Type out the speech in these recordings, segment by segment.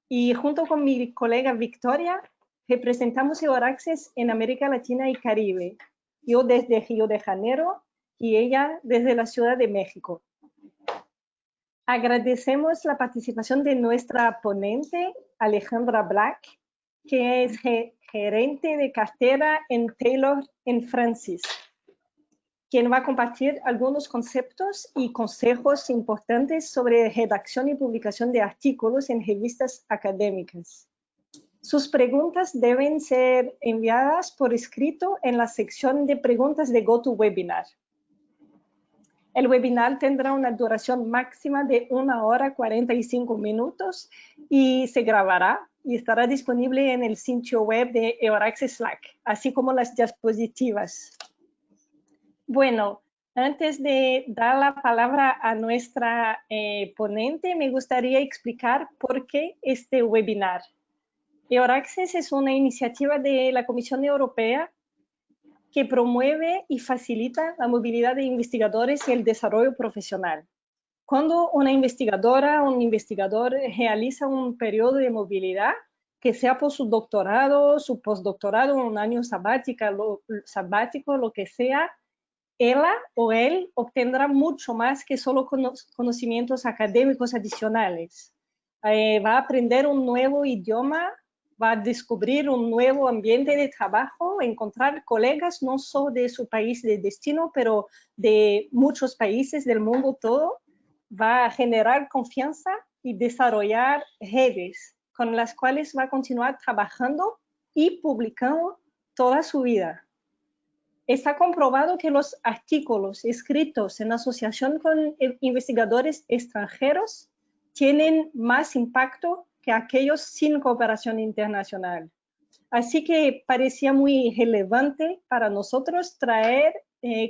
y junto con mi colega Victoria representamos EURACCESS en América Latina y Caribe. Yo desde Río de Janeiro y ella desde la Ciudad de México. Agradecemos la participación de nuestra ponente, Alejandra Black, que es gerente de cartera en Taylor & Francis, quien va a compartir algunos conceptos y consejos importantes sobre redacción y publicación de artículos en revistas académicas. Sus preguntas deben ser enviadas por escrito en la sección de preguntas de GoToWebinar. El webinar tendrá una duración máxima de 1 hora 45 minutos y se grabará y estará disponible en el sitio web de EURACCESS Slack, así como las diapositivas. Bueno, antes de dar la palabra a nuestra ponente, me gustaría explicar por qué este webinar. EURACCESS es una iniciativa de la Comisión Europea que promueve y facilita la movilidad de investigadores y el desarrollo profesional. Cuando una investigadora o un investigador realiza un periodo de movilidad, que sea por su doctorado, su postdoctorado, un año sabático, lo que sea, ella o él obtendrá mucho más que solo conocimientos académicos adicionales. Va a aprender un nuevo idioma, va a descubrir un nuevo ambiente de trabajo, encontrar colegas no solo de su país de destino, pero de muchos países del mundo todo. Va a generar confianza y desarrollar redes con las cuales va a continuar trabajando y publicando toda su vida. Está comprobado que los artículos escritos en asociación con investigadores extranjeros tienen más impacto que aquellos sin cooperación internacional. Así que parecía muy relevante para nosotros traer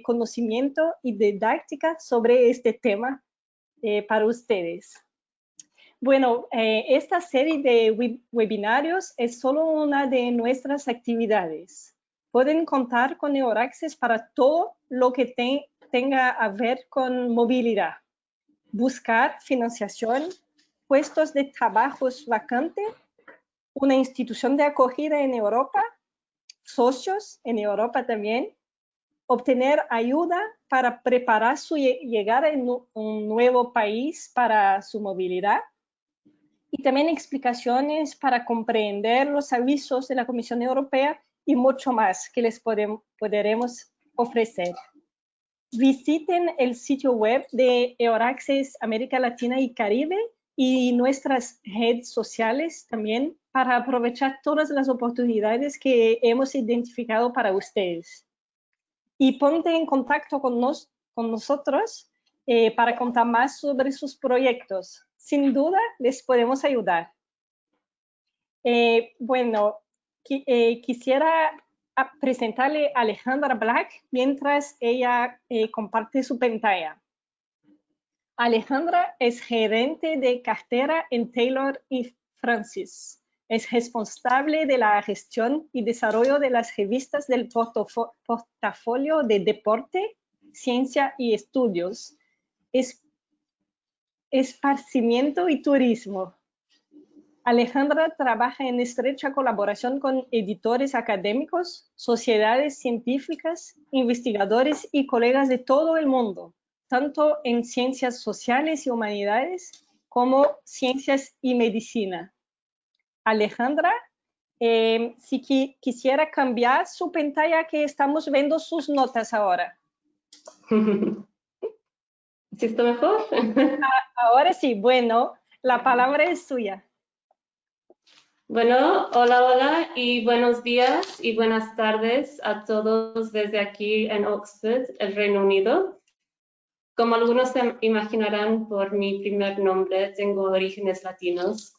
conocimiento y didáctica sobre este tema para ustedes. Bueno, esta serie de webinarios es solo una de nuestras actividades. Pueden contar con EURACCESS para todo lo que tenga a ver con movilidad. Buscar financiación, puestos de trabajos vacantes, una institución de acogida en Europa, socios en Europa también, obtener ayuda para preparar su llegada en un nuevo país para su movilidad, y también explicaciones para comprender los avisos de la Comisión Europea y mucho más que les podremos ofrecer. Visiten el sitio web de EURACCESS América Latina y Caribe y nuestras redes sociales también para aprovechar todas las oportunidades que hemos identificado para ustedes. Y ponte en contacto con nosotros para contar más sobre sus proyectos. Sin duda, les podemos ayudar. Bueno, quisiera presentarle a Alejandra Black mientras ella comparte su pantalla. Alejandra es gerente de cartera en Taylor & Francis. Es responsable de la gestión y desarrollo de las revistas del portafolio de deporte, ciencia y estudios, esparcimiento y turismo. Alejandra trabaja en estrecha colaboración con editores académicos, sociedades científicas, investigadores y colegas de todo el mundo, tanto en ciencias sociales y humanidades como ciencias y medicina. Alejandra, si quisiera cambiar su pantalla, que estamos viendo sus notas ahora. ¿Sí está mejor? Ahora sí, bueno, la palabra es suya. Bueno, hola y buenos días y buenas tardes a todos desde aquí en Oxford, el Reino Unido. Como algunos se imaginarán por mi primer nombre, tengo orígenes latinos.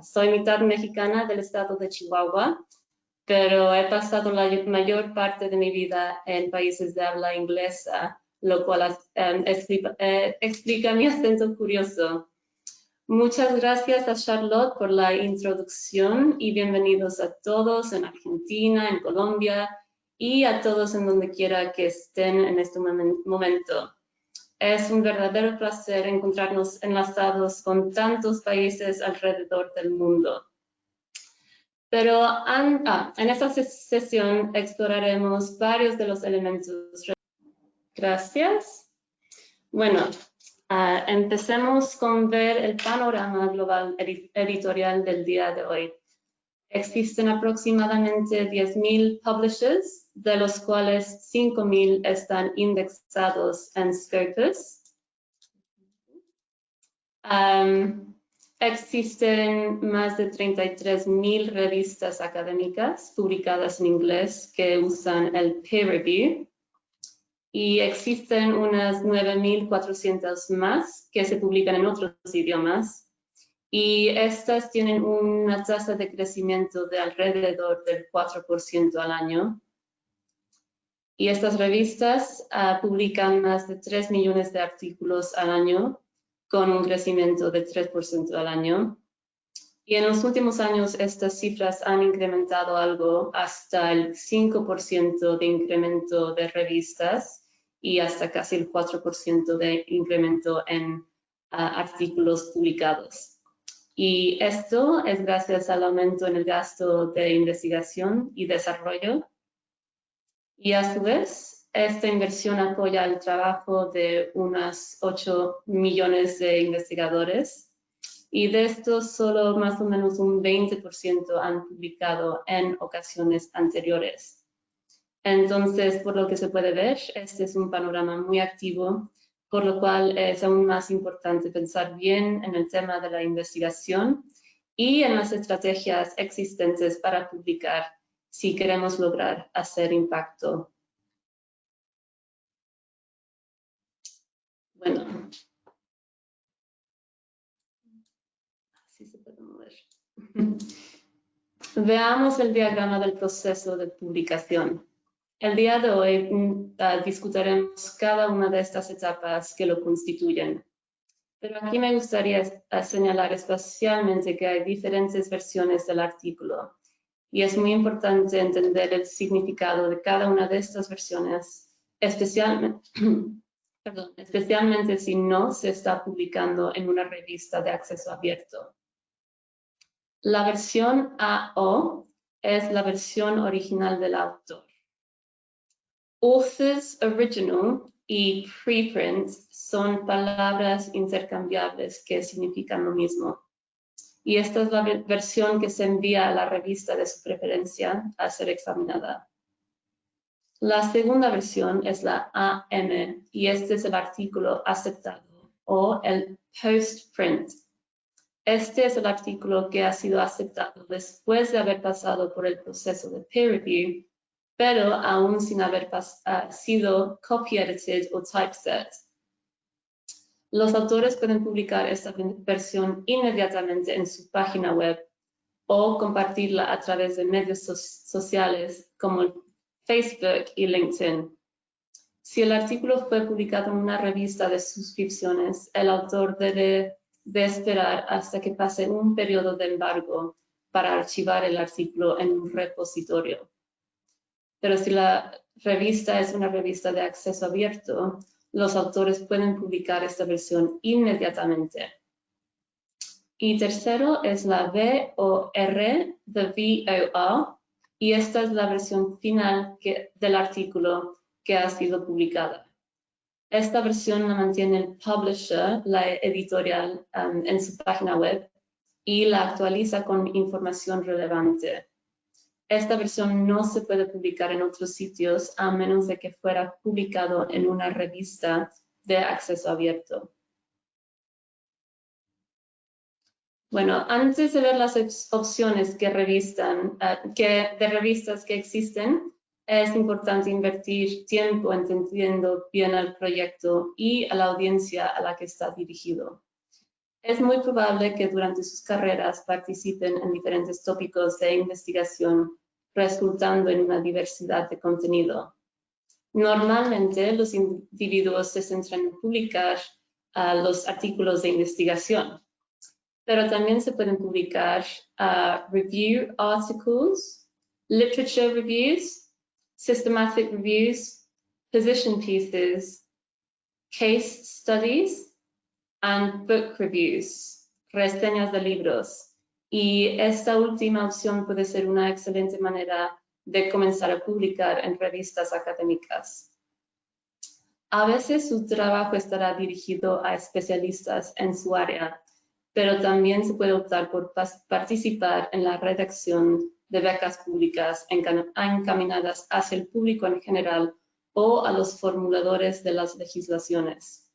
Soy mitad mexicana del estado de Chihuahua, pero he pasado la mayor parte de mi vida en países de habla inglesa, lo cual explica mi acento curioso. Muchas gracias a Charlotte por la introducción y bienvenidos a todos en Argentina, en Colombia y a todos en donde quiera que estén en este momento. Es un verdadero placer encontrarnos enlazados con tantos países alrededor del mundo. Pero en esta sesión exploraremos varios de los elementos. Gracias. Bueno, empecemos con ver el panorama global editorial del día de hoy. Existen aproximadamente 10.000 publishers, de los cuales 5.000 están indexados en Scopus. Existen más de 33.000 revistas académicas publicadas en inglés que usan el peer review. Y existen unas 9.400 más que se publican en otros idiomas. Y estas tienen una tasa de crecimiento de alrededor del 4% al año. Y estas revistas publican más de 3 millones de artículos al año, con un crecimiento de 3% al año. Y en los últimos años estas cifras han incrementado algo hasta el 5% de incremento de revistas y hasta casi el 4% de incremento en artículos publicados. Y esto es gracias al aumento en el gasto de investigación y desarrollo. Y a su vez, esta inversión apoya el trabajo de unos 8 millones de investigadores. Y de estos, solo más o menos un 20% han publicado en ocasiones anteriores. Entonces, por lo que se puede ver, este es un panorama muy activo, por lo cual es aún más importante pensar bien en el tema de la investigación y en las estrategias existentes para publicar si queremos lograr hacer impacto. Bueno, así se puede mover. Veamos el diagrama del proceso de publicación. El día de hoy discutiremos cada una de estas etapas que lo constituyen. Pero aquí me gustaría señalar especialmente que hay diferentes versiones del artículo y es muy importante entender el significado de cada una de estas versiones, especialmente si no se está publicando en una revista de acceso abierto. La versión AO es la versión original del autor. Author's Original y preprint son palabras intercambiables que significan lo mismo. Y esta es la versión que se envía a la revista de su preferencia a ser examinada. La segunda versión es la AM y este es el artículo aceptado o el postprint. Este es el artículo que ha sido aceptado después de haber pasado por el proceso de peer review, pero aún sin haber sido copy-edited o typeset. Los autores pueden publicar esta versión inmediatamente en su página web o compartirla a través de medios sociales como Facebook y LinkedIn. Si el artículo fue publicado en una revista de suscripciones, el autor debe de esperar hasta que pase un periodo de embargo para archivar el artículo en un repositorio. Pero si la revista es una revista de acceso abierto, los autores pueden publicar esta versión inmediatamente. Y tercero es la VOR de VOA, y esta es la versión final del artículo que ha sido publicada. Esta versión la mantiene el publisher, la editorial, en su página web y la actualiza con información relevante. Esta versión no se puede publicar en otros sitios a menos de que fuera publicado en una revista de acceso abierto. Bueno, antes de ver las opciones de revistas que existen, es importante invertir tiempo entendiendo bien el proyecto y a la audiencia a la que está dirigido. Es muy probable que durante sus carreras participen en diferentes tópicos de investigación, resultando en una diversidad de contenido. Normalmente, los individuos se centran en publicar los artículos de investigación, pero también se pueden publicar review articles, literature reviews, systematic reviews, position pieces, case studies and book reviews, reseñas de libros. Y esta última opción puede ser una excelente manera de comenzar a publicar en revistas académicas. A veces su trabajo estará dirigido a especialistas en su área, pero también se puede optar por participar en la redacción de becas públicas encaminadas hacia el público en general o a los formuladores de las legislaciones.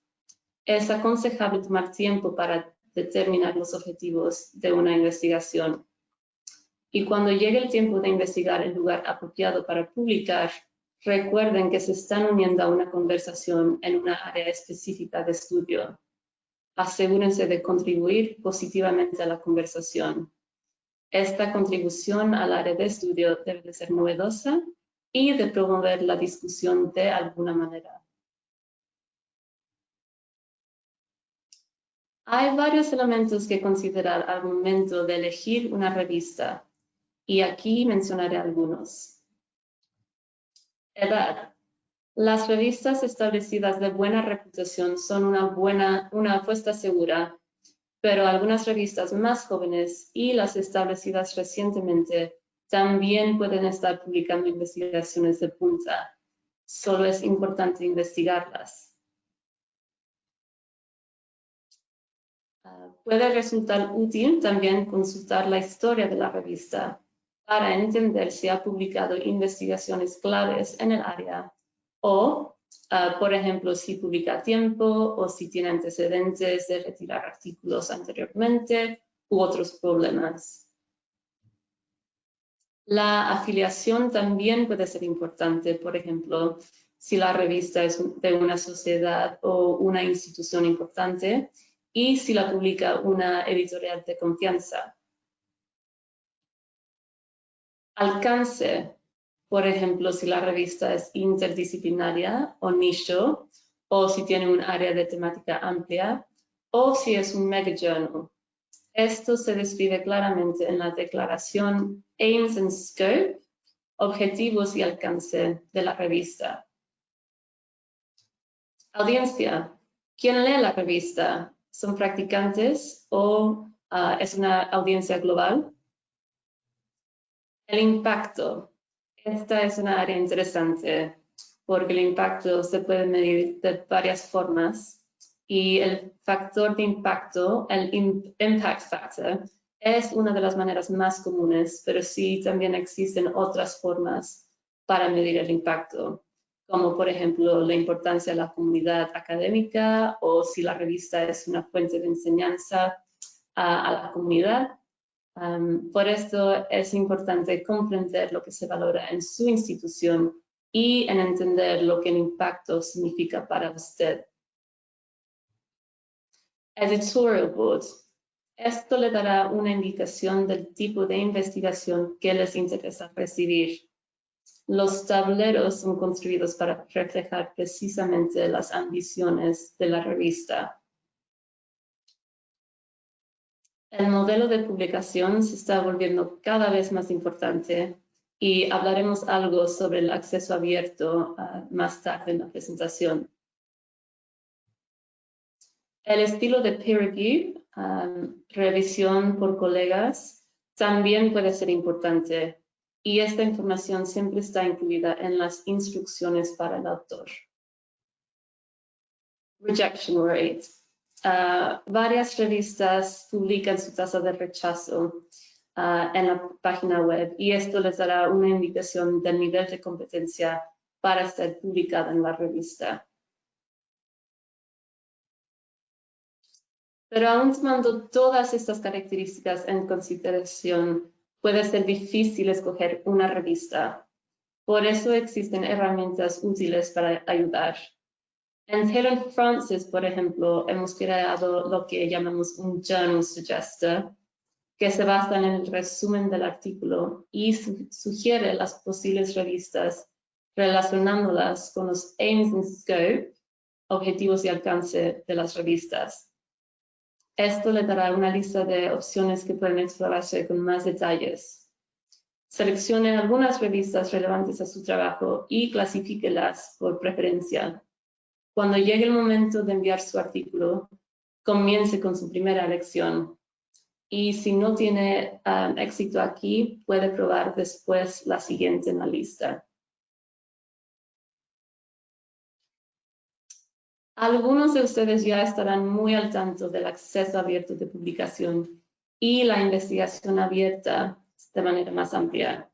Es aconsejable tomar tiempo para determinar los objetivos de una investigación. Y cuando llegue el tiempo de investigar el lugar apropiado para publicar, recuerden que se están uniendo a una conversación en una área específica de estudio. Asegúrense de contribuir positivamente a la conversación. Esta contribución al área de estudio debe de ser novedosa y de promover la discusión de alguna manera. Hay varios elementos que considerar al momento de elegir una revista, y aquí mencionaré algunos. Edad. Las revistas establecidas de buena reputación son una apuesta segura, pero algunas revistas más jóvenes y las establecidas recientemente también pueden estar publicando investigaciones de punta. Solo es importante investigarlas. Puede resultar útil también consultar la historia de la revista para entender si ha publicado investigaciones claves en el área o, por ejemplo, si publica a tiempo o si tiene antecedentes de retirar artículos anteriormente u otros problemas. La afiliación también puede ser importante, por ejemplo, si la revista es de una sociedad o una institución importante y si la publica una editorial de confianza. Alcance, por ejemplo, si la revista es interdisciplinaria o nicho, o si tiene un área de temática amplia, o si es un mega journal. Esto se describe claramente en la declaración Aims and Scope, objetivos y alcance de la revista. Audiencia. ¿Quién lee la revista? ¿Son practicantes o es una audiencia global? El impacto. Esta es una área interesante porque el impacto se puede medir de varias formas y el factor de impacto, el impact factor, es una de las maneras más comunes, pero sí también existen otras formas para medir el impacto, como por ejemplo la importancia de la comunidad académica o si la revista es una fuente de enseñanza a la comunidad. Por esto es importante comprender lo que se valora en su institución y en entender lo que el impacto significa para usted. Editorial Board. Esto le dará una indicación del tipo de investigación que les interesa recibir. Los tableros son construidos para reflejar precisamente las ambiciones de la revista. El modelo de publicación se está volviendo cada vez más importante y hablaremos algo sobre el acceso abierto más tarde en la presentación. El estilo de peer review, revisión por colegas, también puede ser importante y esta información siempre está incluida en las instrucciones para el autor. Rejection rate. Varias revistas publican su tasa de rechazo en la página web y esto les dará una indicación del nivel de competencia para ser publicada en la revista. Pero aún tomando todas estas características en consideración, puede ser difícil escoger una revista. Por eso existen herramientas útiles para ayudar. En Taylor Francis, por ejemplo, hemos creado lo que llamamos un Journal Suggester, que se basa en el resumen del artículo y sugiere las posibles revistas relacionándolas con los Aims and Scope, objetivos y alcance de las revistas. Esto le dará una lista de opciones que pueden explorarse con más detalles. Seleccione algunas revistas relevantes a su trabajo y clasifíquelas por preferencia. cuando llegue el momento de enviar su artículo, comience con su primera elección. Y si no tiene éxito aquí, puede probar después la siguiente en la lista. Algunos de ustedes ya estarán muy al tanto del acceso abierto de publicación y la investigación abierta de manera más amplia.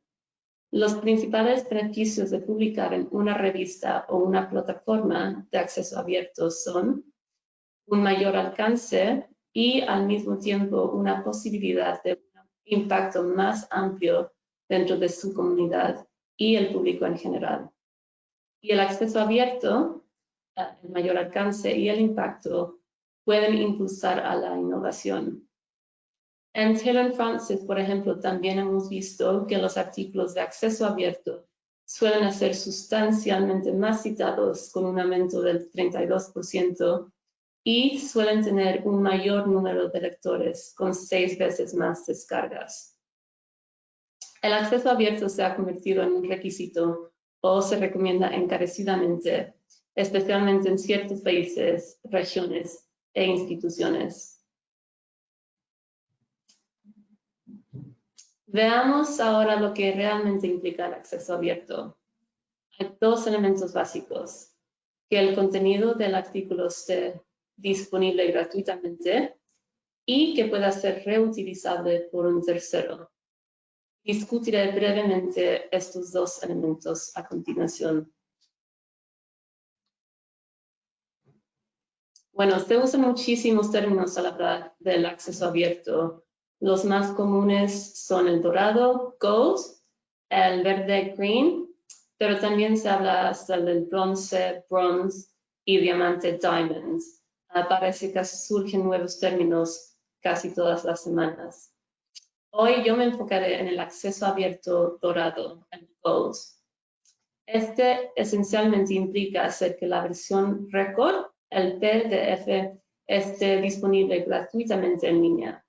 Los principales beneficios de publicar en una revista o una plataforma de acceso abierto son un mayor alcance y al mismo tiempo una posibilidad de un impacto más amplio dentro de su comunidad y el público en general. Y el acceso abierto, el mayor alcance y el impacto pueden impulsar a la innovación. En Taylor & Francis, por ejemplo, también hemos visto que los artículos de acceso abierto suelen ser sustancialmente más citados con un aumento del 32% y suelen tener un mayor número de lectores con 6 veces más descargas. El acceso abierto se ha convertido en un requisito o se recomienda encarecidamente, especialmente en ciertos países, regiones e instituciones. Veamos ahora lo que realmente implica el acceso abierto. Hay 2 elementos básicos: que el contenido del artículo esté disponible gratuitamente y que pueda ser reutilizable por un tercero. Discutiré brevemente estos 2 elementos a continuación. Bueno, se usan muchísimos términos al hablar del acceso abierto. Los más comunes son el dorado, gold, el verde, green, pero también se habla hasta del bronce, bronze y diamante, diamond. Parece que surgen nuevos términos casi todas las semanas. Hoy yo me enfocaré en el acceso abierto dorado, el gold. Este esencialmente implica hacer que la versión récord, el PDF, esté disponible gratuitamente en línea.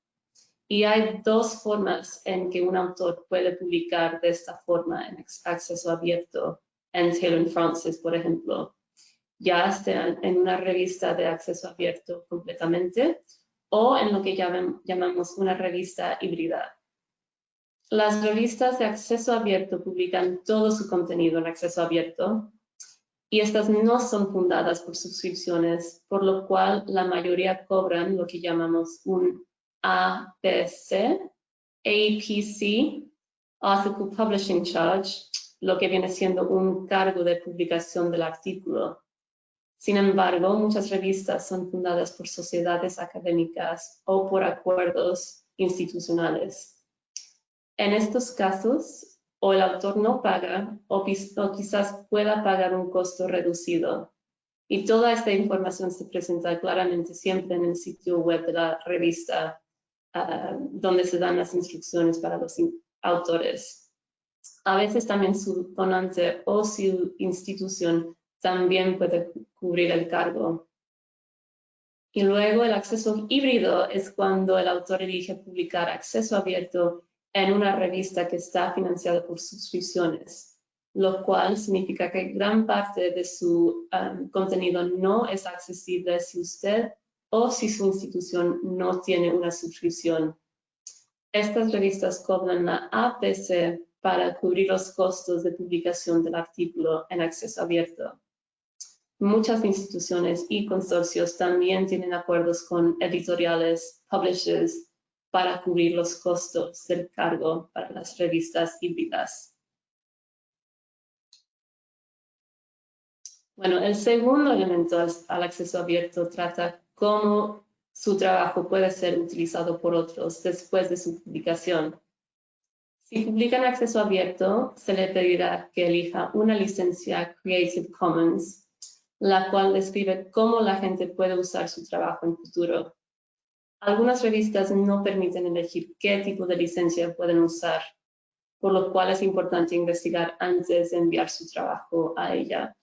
Y hay 2 formas en que un autor puede publicar de esta forma en acceso abierto en Taylor & Francis, por ejemplo. Ya sea en una revista de acceso abierto completamente o en lo que llamamos una revista híbrida. Las revistas de acceso abierto publican todo su contenido en acceso abierto y estas no son fundadas por suscripciones, por lo cual la mayoría cobran lo que llamamos un APC, Article Publishing Charge, lo que viene siendo un cargo de publicación del artículo. Sin embargo, muchas revistas son fundadas por sociedades académicas o por acuerdos institucionales. En estos casos, o el autor no paga o quizás pueda pagar un costo reducido. Y toda esta información se presenta claramente siempre en el sitio web de la revista, donde se dan las instrucciones para los autores. A veces también su donante o su institución también puede cubrir el cargo. Y luego el acceso híbrido es cuando el autor elige publicar acceso abierto en una revista que está financiada por suscripciones, lo cual significa que gran parte de su contenido no es accesible si usted o si su institución no tiene una suscripción. Estas revistas cobran la APC para cubrir los costos de publicación del artículo en acceso abierto. Muchas instituciones y consorcios también tienen acuerdos con editoriales, publishers, para cubrir los costos del cargo para las revistas híbridas. Bueno, el segundo elemento al acceso abierto trata cómo su trabajo puede ser utilizado por otros después de su publicación. Si publica en acceso abierto, se le pedirá que elija una licencia Creative Commons, la cual describe cómo la gente puede usar su trabajo en futuro. Algunas revistas no permiten elegir qué tipo de licencia pueden usar, por lo cual es importante investigar antes de enviar su trabajo a ella.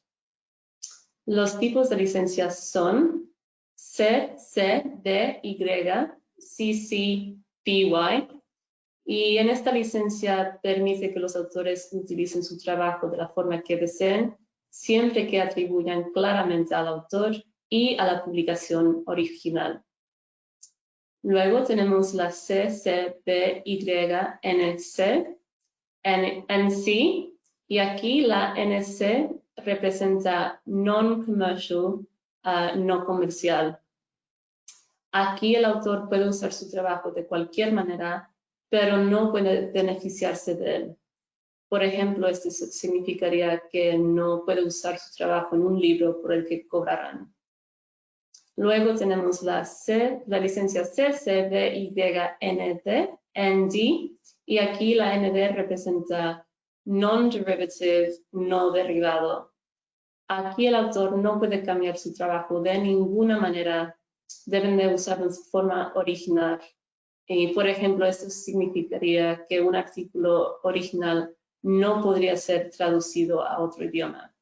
Los tipos de licencias son CC BY, CC BY, y en esta licencia permite que los autores utilicen su trabajo de la forma que deseen, siempre que atribuyan claramente al autor y a la publicación original. Luego tenemos la CCBYNC, NC, y aquí la NC representa non-commercial, no comercial. Aquí el autor puede usar su trabajo de cualquier manera, pero no puede beneficiarse de él. Por ejemplo, esto significaría que no puede usar su trabajo en un libro por el que cobrarán. Luego tenemos la licencia CCBYND, ND, y aquí la ND representa non-derivative, no derivado. Aquí el autor no puede cambiar su trabajo de ninguna manera, deben de usarlo en su forma original. Y, por ejemplo, esto significaría que un artículo original no podría ser traducido a otro idioma.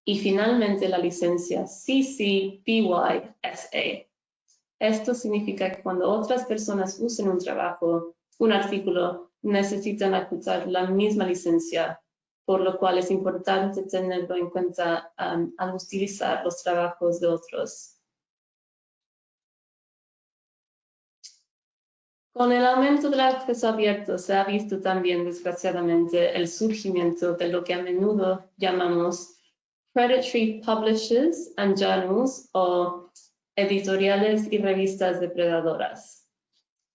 Y finalmente la licencia CC-BY-SA. Esto significa que cuando otras personas usen un trabajo, un artículo, necesitan aplicar la misma licencia, por lo cual es importante tenerlo en cuenta al utilizar los trabajos de otros. Con el aumento del acceso abierto se ha visto también, desgraciadamente, el surgimiento de lo que a menudo llamamos predatory publishers and journals, o editoriales y revistas depredadoras.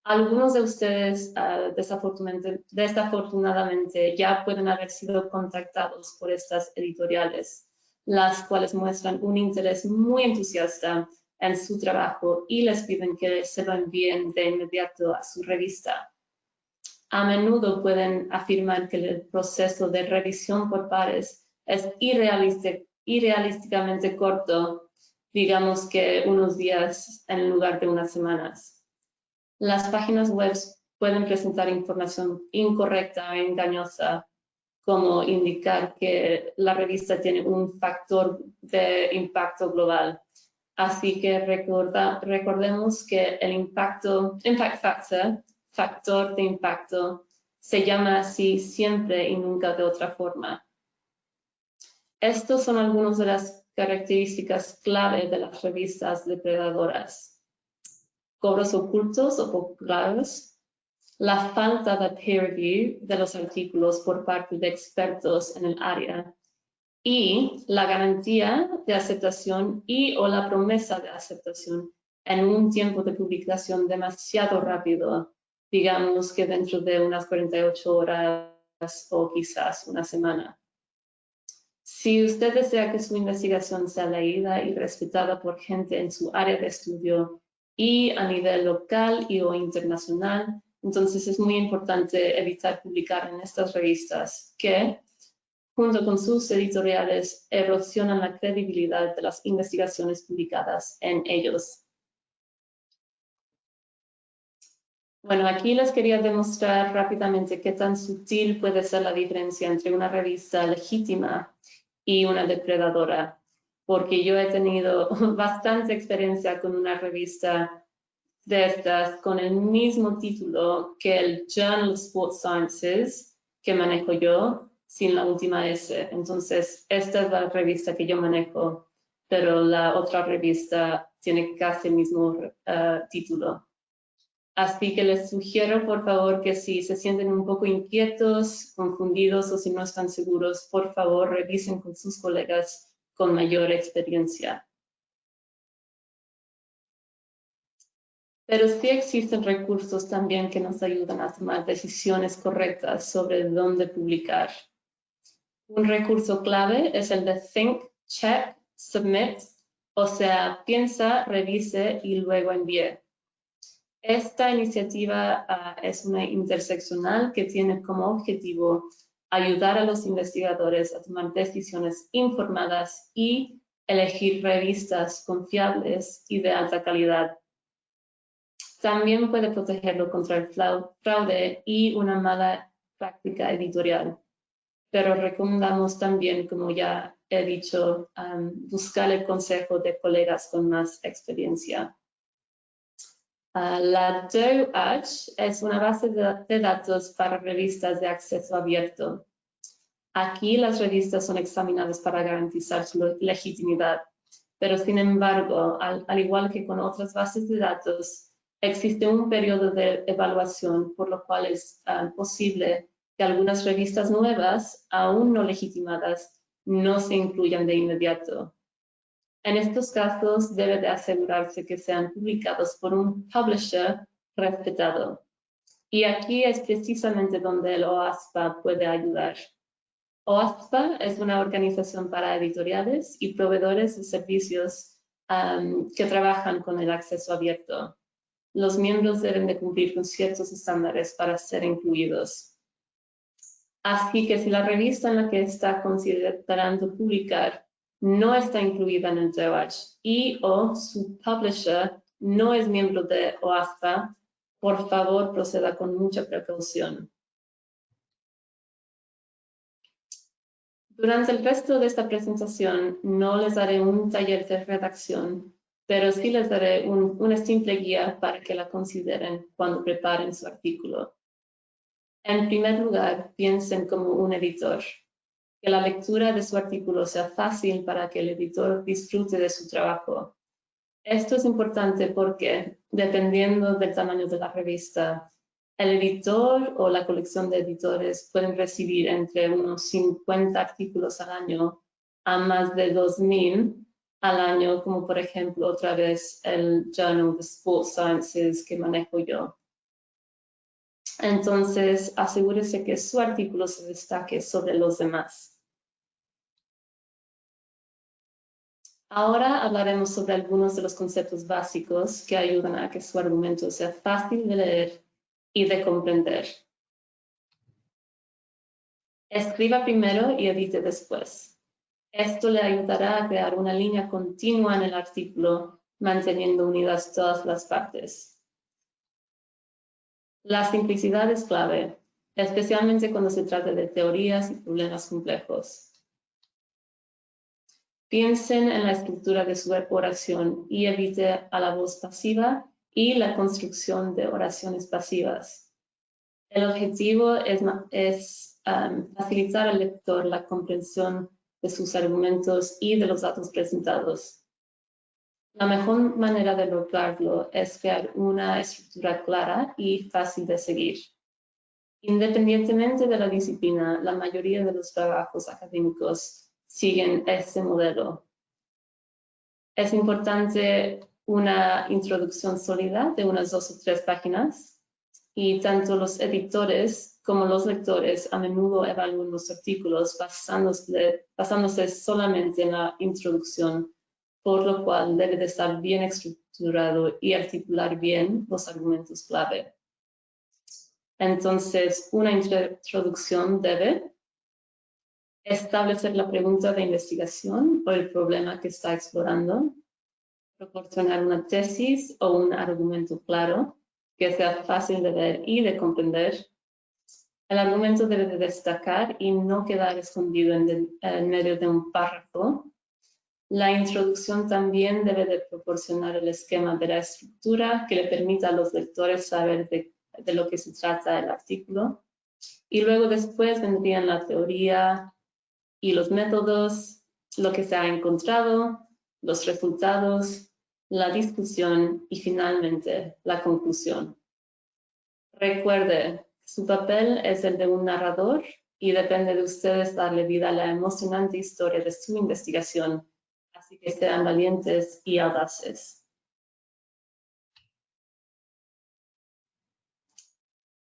Algunos de ustedes desafortunadamente ya pueden haber sido contactados por estas editoriales, las cuales muestran un interés muy entusiasta en su trabajo y les piden que se lo envíen de inmediato a su revista. A menudo pueden afirmar que el proceso de revisión por pares es irrealísticamente corto, digamos que unos días en lugar de unas semanas. Las páginas web pueden presentar información incorrecta o engañosa, como indicar que la revista tiene un factor de impacto global. Así que recordemos que el impact factor de impacto, se llama así siempre y nunca de otra forma. Estos son algunas de las características clave de las revistas depredadoras. Cobros ocultos o poco claros, la falta de peer review de los artículos por parte de expertos en el área, y la garantía de aceptación o la promesa de aceptación en un tiempo de publicación demasiado rápido, digamos que dentro de unas 48 horas o quizás una semana. Si usted desea que su investigación sea leída y respetada por gente en su área de estudio y a nivel local o internacional, entonces es muy importante evitar publicar en estas revistas que, junto con sus editoriales, erosionan la credibilidad de las investigaciones publicadas en ellos. Bueno, aquí les quería demostrar rápidamente qué tan sutil puede ser la diferencia entre una revista legítima y una depredadora, porque yo he tenido bastante experiencia con una revista de estas con el mismo título que el Journal of Sports Sciences que manejo yo, sin la última S. Entonces, esta es la revista que yo manejo, pero la otra revista tiene casi el mismo título. Así que les sugiero, por favor, que si se sienten un poco inquietos, confundidos o si no están seguros, por favor, revisen con sus colegas con mayor experiencia. Pero sí existen recursos también que nos ayudan a tomar decisiones correctas sobre dónde publicar. Un recurso clave es el de Think, Check, Submit, o sea, piensa, revise y luego envíe. Esta iniciativa es una interseccional que tiene como objetivo ayudar a los investigadores a tomar decisiones informadas y elegir revistas confiables y de alta calidad. También puede protegerlo contra el fraude y una mala práctica editorial. Pero recomendamos también, como ya he dicho, buscar el consejo de colegas con más experiencia. La DOH es una base de datos para revistas de acceso abierto. Aquí las revistas son examinadas para garantizar su legitimidad, pero sin embargo, al igual que con otras bases de datos, existe un periodo de evaluación, por lo cual es posible que algunas revistas nuevas, aún no legitimadas, no se incluyan de inmediato. En estos casos, debe de asegurarse que sean publicados por un publisher respetado. Y aquí es precisamente donde el OASPA puede ayudar. OASPA es una organización para editoriales y proveedores de servicios que trabajan con el acceso abierto. Los miembros deben de cumplir con ciertos estándares para ser incluidos. Así que si la revista en la que está considerando publicar no está incluida en el DOAJ y o su publisher no es miembro de OASPA, por favor proceda con mucha precaución. Durante el resto de esta presentación no les daré un taller de redacción, pero sí les daré una simple guía para que la consideren cuando preparen su artículo. En primer lugar, piensen como un editor. Que la lectura de su artículo sea fácil para que el editor disfrute de su trabajo. Esto es importante porque, dependiendo del tamaño de la revista, el editor o la colección de editores pueden recibir entre unos 50 artículos al año a más de 2,000 al año, como por ejemplo otra vez el Journal of Sports Sciences que manejo yo. Entonces, asegúrese que su artículo se destaque sobre los demás. Ahora hablaremos sobre algunos de los conceptos básicos que ayudan a que su argumento sea fácil de leer y de comprender. Escriba primero y edite después. Esto le ayudará a crear una línea continua en el artículo, manteniendo unidas todas las partes. La simplicidad es clave, especialmente cuando se trata de teorías y problemas complejos. Piensen en la estructura de su oración y evite a la voz pasiva y la construcción de oraciones pasivas. El objetivo es facilitar al lector la comprensión de sus argumentos y de los datos presentados. La mejor manera de lograrlo es crear una estructura clara y fácil de seguir. Independientemente de la disciplina, la mayoría de los trabajos académicos siguen este modelo. Es importante una introducción sólida de unas 2 o 3 páginas y tanto los editores como los lectores a menudo evalúan los artículos basándose solamente en la introducción, por lo cual debe de estar bien estructurado y articular bien los argumentos clave. Entonces, una introducción debe establecer la pregunta de investigación o el problema que está explorando, proporcionar una tesis o un argumento claro que sea fácil de ver y de comprender. El argumento debe de destacar y no quedar escondido en medio de un párrafo. La introducción también debe de proporcionar el esquema de la estructura que le permita a los lectores saber de lo que se trata el artículo. Y luego después vendrían la teoría y los métodos, lo que se ha encontrado, los resultados, la discusión y finalmente la conclusión. Recuerde, su papel es el de un narrador y depende de ustedes darle vida a la emocionante historia de su investigación, así que sean valientes y audaces.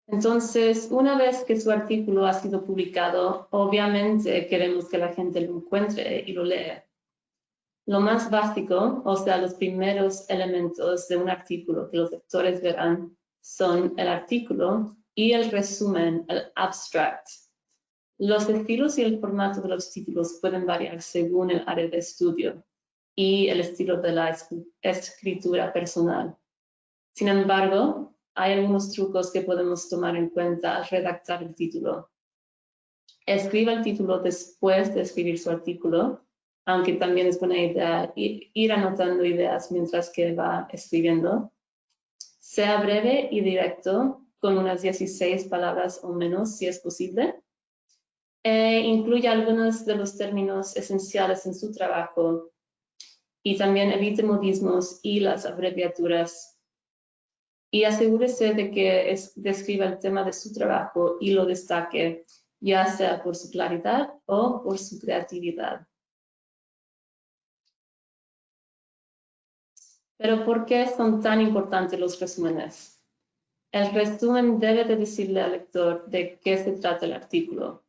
Entonces, una vez que su artículo ha sido publicado, obviamente queremos que la gente lo encuentre y lo lea. Lo más básico, o sea, los primeros elementos de un artículo que los lectores verán son el artículo y el resumen, el abstract. Los estilos y el formato de los títulos pueden variar según el área de estudio y el estilo de la escritura personal. Sin embargo, hay algunos trucos que podemos tomar en cuenta al redactar el título. Escriba el título después de escribir su artículo, aunque también es buena idea ir anotando ideas mientras que va escribiendo. Sea breve y directo, con unas 16 palabras o menos si es posible. Incluye algunos de los términos esenciales en su trabajo y también evite modismos y las abreviaturas. Y asegúrese de que describa el tema de su trabajo y lo destaque, ya sea por su claridad o por su creatividad. Pero ¿por qué son tan importantes los resúmenes? El resumen debe de decirle al lector de qué se trata el artículo.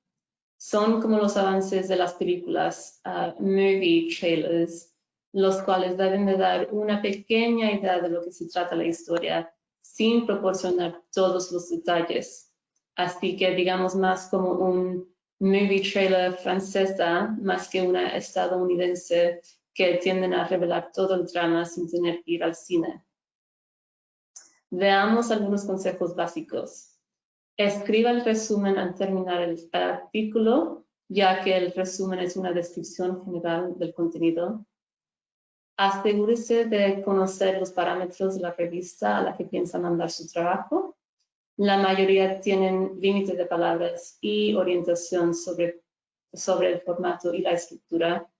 Son como los avances de las películas, movie trailers, los cuales deben de dar una pequeña idea de lo que se trata la historia, sin proporcionar todos los detalles. Así que digamos más como un movie trailer francesa, más que una estadounidense, que tienden a revelar todo el drama sin tener que ir al cine. Veamos algunos consejos básicos. Escriba el resumen al terminar el artículo, ya que el resumen es una descripción general del contenido. Asegúrese de conocer los parámetros de la revista a la que piensa mandar su trabajo. La mayoría tienen límites de palabras y orientación sobre el formato y la estructura.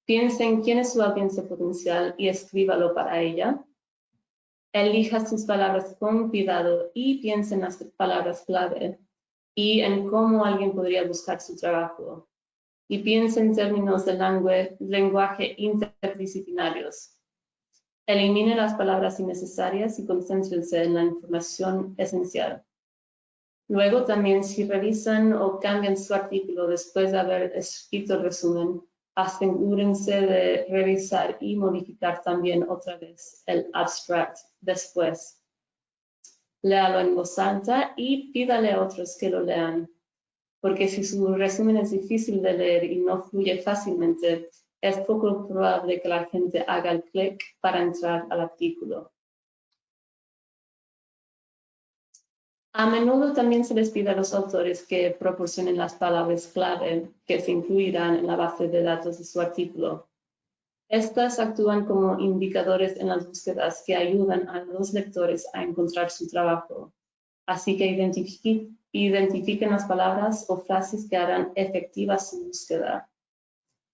Piense en quién es su audiencia potencial y escríbalo para ella. Elija sus palabras con cuidado y piense en las palabras clave y en cómo alguien podría buscar su trabajo. Y piense en términos de lenguaje interdisciplinarios. Elimine las palabras innecesarias y concéntrense en la información esencial. Luego también, si revisan o cambian su artículo después de haber escrito el resumen, asegúrense de revisar y modificar también otra vez el abstract después. Léalo en voz alta y pídale a otros que lo lean, porque si su resumen es difícil de leer y no fluye fácilmente, es poco probable que la gente haga el clic para entrar al artículo. A menudo también se les pide a los autores que proporcionen las palabras clave que se incluirán en la base de datos de su artículo. Estas actúan como indicadores en las búsquedas que ayudan a los lectores a encontrar su trabajo. Así que identifiquen las palabras o frases que harán efectiva su búsqueda.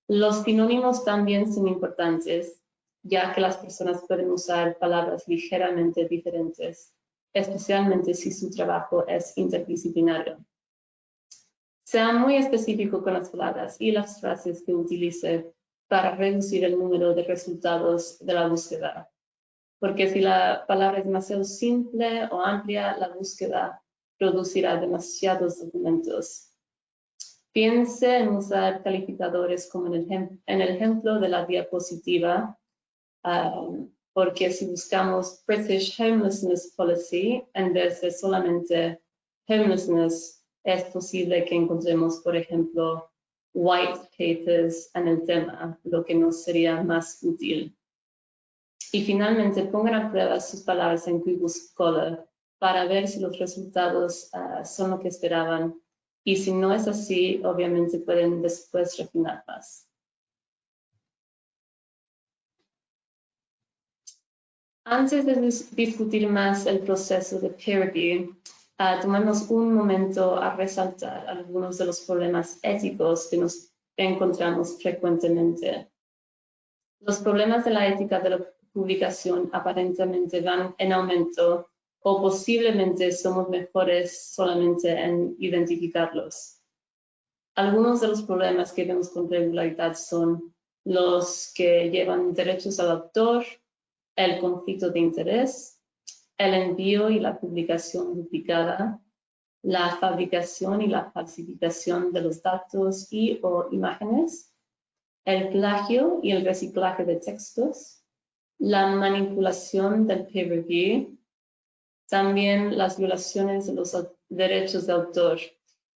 Los sinónimos también son importantes, ya que las personas pueden usar palabras ligeramente diferentes, especialmente si su trabajo es interdisciplinario. Sea muy específico con las palabras y las frases que utilice para reducir el número de resultados de la búsqueda, porque si la palabra es demasiado simple o amplia, la búsqueda producirá demasiados documentos. Piense en usar calificadores como en el ejemplo de la diapositiva, porque si buscamos British Homelessness Policy en vez de solamente homelessness, es posible que encontremos, por ejemplo, white papers en el tema, lo que nos sería más útil. Y finalmente, pongan a prueba sus palabras en Google Scholar para ver si los resultados son lo que esperaban. Y si no es así, obviamente pueden después refinar más. Antes de discutir más el proceso de peer review, tomemos un momento a resaltar algunos de los problemas éticos que nos encontramos frecuentemente. Los problemas de la ética de la publicación aparentemente van en aumento o posiblemente somos mejores solamente en identificarlos. Algunos de los problemas que vemos con regularidad son los que llevan derechos al autor, el conflicto de interés, el envío y la publicación duplicada, la fabricación y la falsificación de los datos y o imágenes, el plagio y el reciclaje de textos, la manipulación del peer review, también las violaciones de los derechos de autor.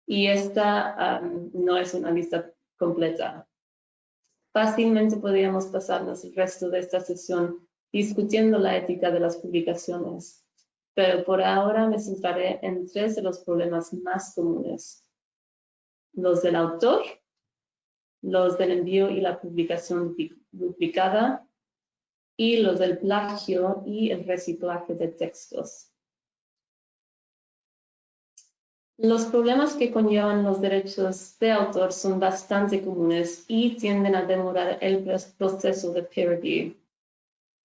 Y esta no es una lista completa. Fácilmente podríamos pasarnos el resto de esta sesión discutiendo la ética de las publicaciones, pero por ahora me centraré en 3 de los problemas más comunes: los del autor, los del envío y la publicación duplicada, y los del plagio y el reciclaje de textos. Los problemas que conllevan los derechos de autor son bastante comunes y tienden a demorar el proceso de peer review.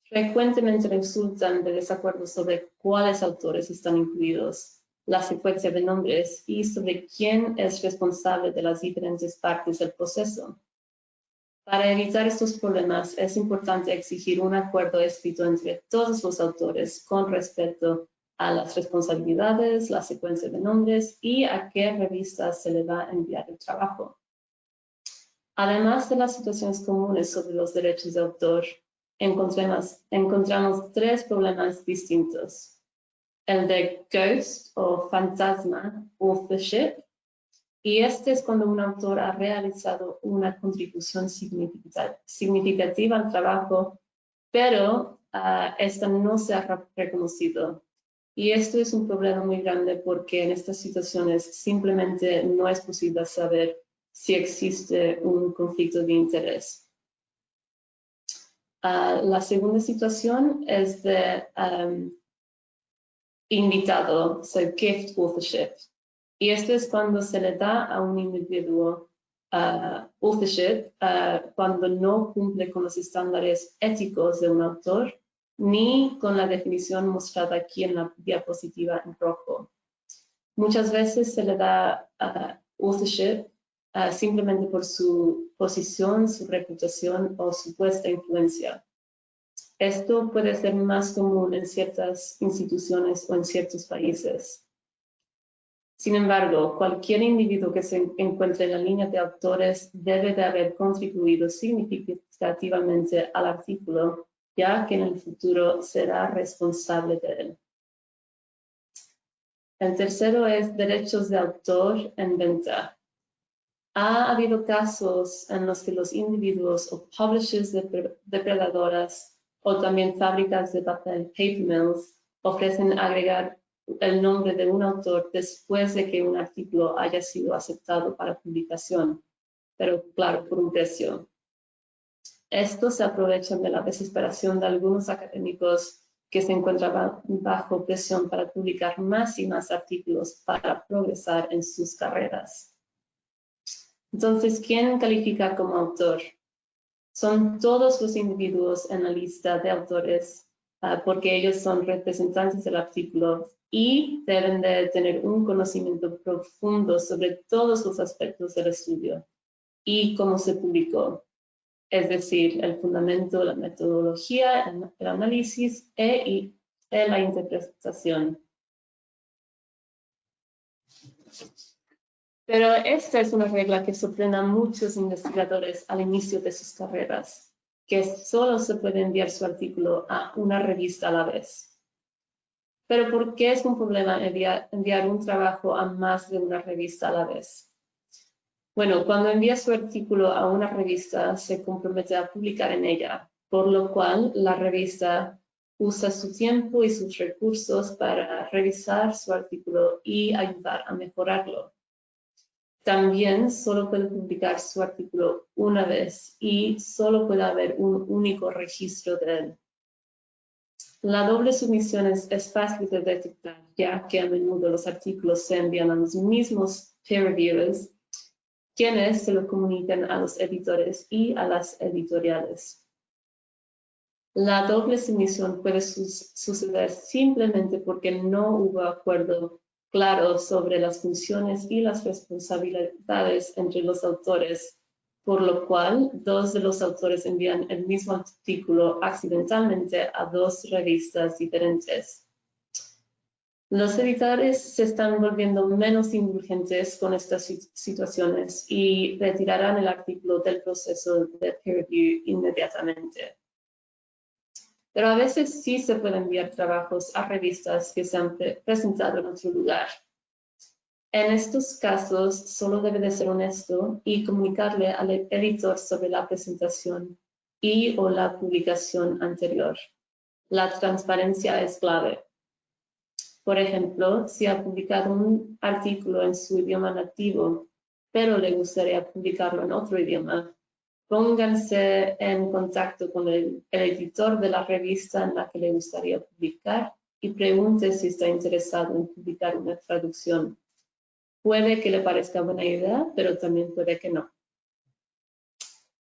Frecuentemente resultan de desacuerdos sobre cuáles autores están incluidos, la secuencia de nombres y sobre quién es responsable de las diferentes partes del proceso. Para evitar estos problemas, es importante exigir un acuerdo escrito entre todos los autores con respecto a las responsabilidades, la secuencia de nombres y a qué revista se le va a enviar el trabajo. Además de las situaciones comunes sobre los derechos de autor, encontramos tres problemas distintos. El de ghost o fantasma authorship, y este es cuando un autor ha realizado una contribución significativa al trabajo, pero esta no se ha reconocido. Y esto es un problema muy grande porque en estas situaciones simplemente no es posible saber si existe un conflicto de interés. La segunda situación es de invitado, so gift authorship. Y esto es cuando se le da a un individuo authorship cuando no cumple con los estándares éticos de un autor ni con la definición mostrada aquí en la diapositiva en rojo. Muchas veces se le da authorship simplemente por su posición, su reputación o supuesta influencia. Esto puede ser más común en ciertas instituciones o en ciertos países. Sin embargo, cualquier individuo que se encuentre en la línea de autores debe de haber contribuido significativamente al artículo, ya que en el futuro será responsable de él. El tercero es derechos de autor en venta. Ha habido casos en los que los individuos o publishers depredadoras o también fábricas de papel, paper mills, ofrecen agregar el nombre de un autor después de que un artículo haya sido aceptado para publicación, pero claro, por un precio. Estos se aprovechan de la desesperación de algunos académicos que se encuentran bajo presión para publicar más y más artículos para progresar en sus carreras. Entonces, ¿quién califica como autor? Son todos los individuos en la lista de autores porque ellos son representantes del artículo y deben de tener un conocimiento profundo sobre todos los aspectos del estudio y cómo se publicó, es decir, el fundamento, la metodología, el análisis y la interpretación. Pero esta es una regla que sorprende a muchos investigadores al inicio de sus carreras, que solo se puede enviar su artículo a una revista a la vez. Pero ¿por qué es un problema enviar un trabajo a más de una revista a la vez? Bueno, cuando envía su artículo a una revista, se compromete a publicar en ella, por lo cual la revista usa su tiempo y sus recursos para revisar su artículo y ayudar a mejorarlo. También solo puede publicar su artículo una vez y solo puede haber un único registro de él. La doble submisión es fácil de detectar, ya que a menudo los artículos se envían a los mismos peer reviewers, quienes se lo comunican a los editores y a las editoriales. La doble submisión puede suceder simplemente porque no hubo acuerdo claro sobre las funciones y las responsabilidades entre los autores, por lo cual dos de los autores envían el mismo artículo accidentalmente a dos revistas diferentes. Los editores se están volviendo menos indulgentes con estas situaciones y retirarán el artículo del proceso de peer review inmediatamente. Pero a veces sí se pueden enviar trabajos a revistas que se han presentado en otro lugar. En estos casos, solo debe de ser honesto y comunicarle al editor sobre la presentación o la publicación anterior. La transparencia es clave. Por ejemplo, si ha publicado un artículo en su idioma nativo, pero le gustaría publicarlo en otro idioma, pónganse en contacto con el editor de la revista en la que le gustaría publicar y pregunte si está interesado en publicar una traducción. Puede que le parezca buena idea, pero también puede que no.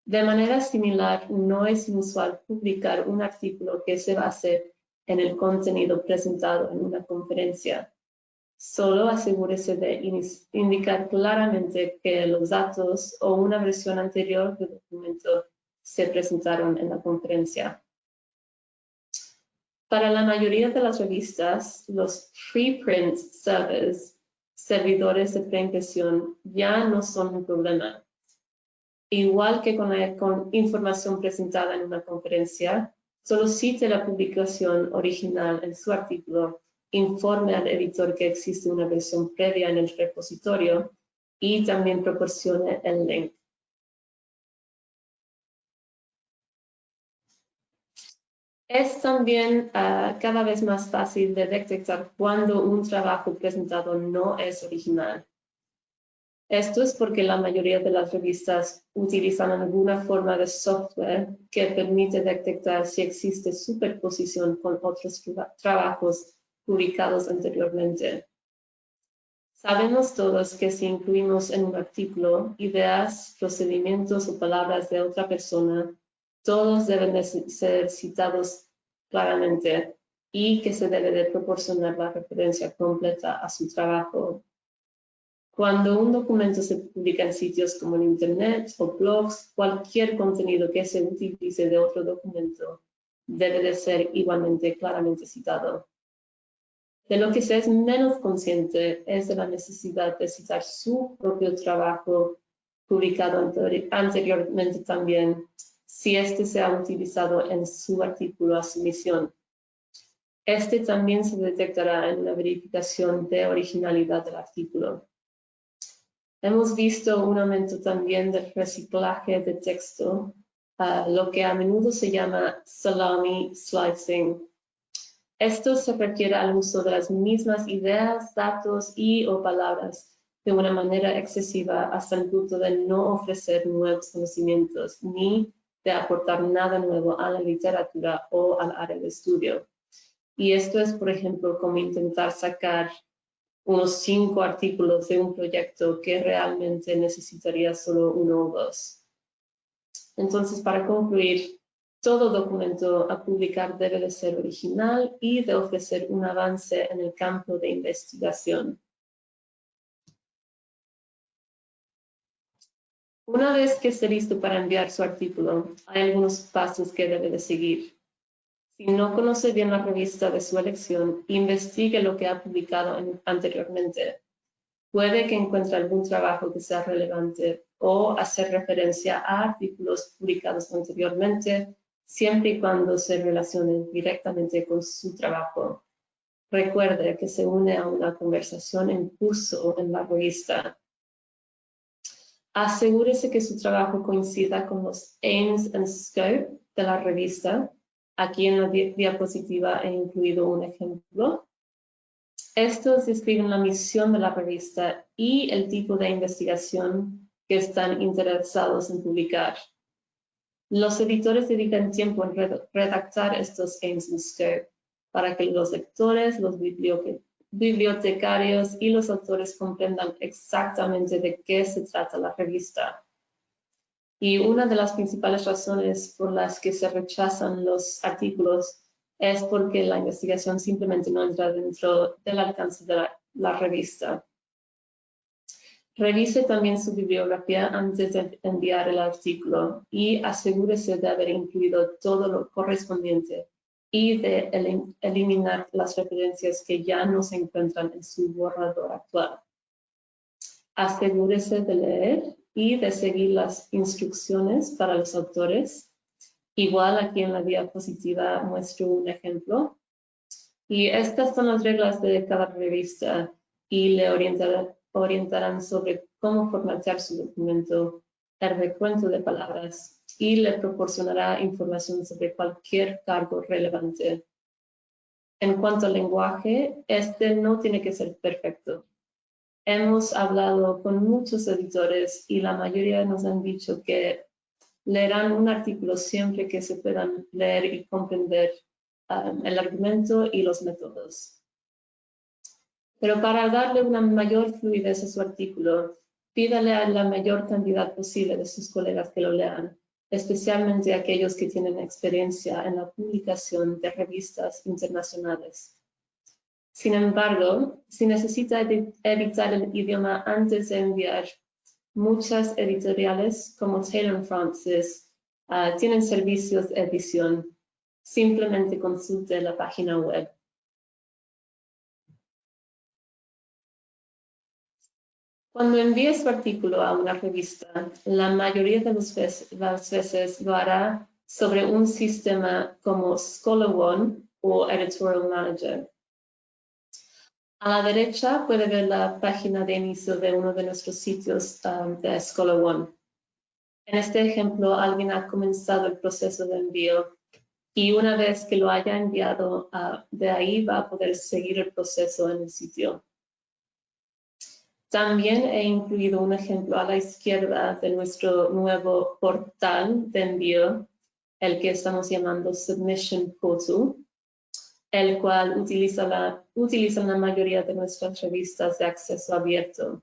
De manera similar, no es inusual publicar un artículo que se base en el contenido presentado en una conferencia. Solo asegúrese de indicar claramente que los datos o una versión anterior del documento se presentaron en la conferencia. Para la mayoría de las revistas, los preprint servidores de preimpresión, ya no son un problema. Igual que con información presentada en una conferencia, solo cite la publicación original en su artículo, informe al editor que existe una versión previa en el repositorio y también proporcione el link. Es también cada vez más fácil de detectar cuando un trabajo presentado no es original. Esto es porque la mayoría de las revistas utilizan alguna forma de software que permite detectar si existe superposición con otros trabajos publicados anteriormente. Sabemos todos que si incluimos en un artículo ideas, procedimientos o palabras de otra persona, todos deben de ser citados claramente y que se debe de proporcionar la referencia completa a su trabajo. Cuando un documento se publica en sitios como en Internet o blogs, cualquier contenido que se utilice de otro documento debe de ser igualmente claramente citado. De lo que se es menos consciente es de la necesidad de citar su propio trabajo publicado anteriormente también, si este se ha utilizado en su artículo a sumisión. Este también se detectará en la verificación de originalidad del artículo. Hemos visto un aumento también del reciclaje de texto, lo que a menudo se llama salami slicing. Esto se refiere al uso de las mismas ideas, datos o palabras de una manera excesiva hasta el punto de no ofrecer nuevos conocimientos ni de aportar nada nuevo a la literatura o al área de estudio. Y esto es, por ejemplo, como intentar sacar unos 5 artículos de un proyecto que realmente necesitaría solo 1 o 2. Entonces, para concluir, todo documento a publicar debe de ser original y de ofrecer un avance en el campo de investigación. Una vez que esté listo para enviar su artículo, hay algunos pasos que debe de seguir. Si no conoce bien la revista de su elección, investigue lo que ha publicado anteriormente. Puede que encuentre algún trabajo que sea relevante o hacer referencia a artículos publicados anteriormente, siempre y cuando se relacionen directamente con su trabajo. Recuerde que se une a una conversación en curso en la revista. Asegúrese que su trabajo coincida con los aims and scope de la revista. Aquí en la diapositiva he incluido un ejemplo. Estos describen la misión de la revista y el tipo de investigación que están interesados en publicar. Los editores dedican tiempo en redactar estos aims and scope para que los lectores, los bibliotecarios y los autores comprendan exactamente de qué se trata la revista. Y una de las principales razones por las que se rechazan los artículos es porque la investigación simplemente no entra dentro del alcance de la revista. Revise también su bibliografía antes de enviar el artículo y asegúrese de haber incluido todo lo correspondiente y de eliminar las referencias que ya no se encuentran en su borrador actual. Asegúrese de leer y de seguir las instrucciones para los autores. Igual aquí en la diapositiva muestro un ejemplo. Y estas son las reglas de cada revista y le orientarán sobre cómo formatear su documento, el recuento de palabras y le proporcionará información sobre cualquier cargo relevante. En cuanto al lenguaje, este no tiene que ser perfecto. Hemos hablado con muchos editores y la mayoría nos han dicho que leerán un artículo siempre que se puedan leer y comprender el argumento y los métodos. Pero para darle una mayor fluidez a su artículo, pídale a la mayor cantidad posible de sus colegas que lo lean, especialmente aquellos que tienen experiencia en la publicación de revistas internacionales. Sin embargo, si necesita editar el idioma antes de enviar, muchas editoriales como Taylor & Francis tienen servicios de edición. Simplemente consulte la página web. Cuando envíe su artículo a una revista, la mayoría de las veces lo hará sobre un sistema como Scholar One o Editorial Manager. A la derecha puede ver la página de inicio de uno de nuestros sitios de Scholar One. En este ejemplo, alguien ha comenzado el proceso de envío y una vez que lo haya enviado, de ahí va a poder seguir el proceso en el sitio. También he incluido un ejemplo a la izquierda de nuestro nuevo portal de envío, el que estamos llamando Submission Portal, el cual utilizan la mayoría de nuestras revistas de acceso abierto.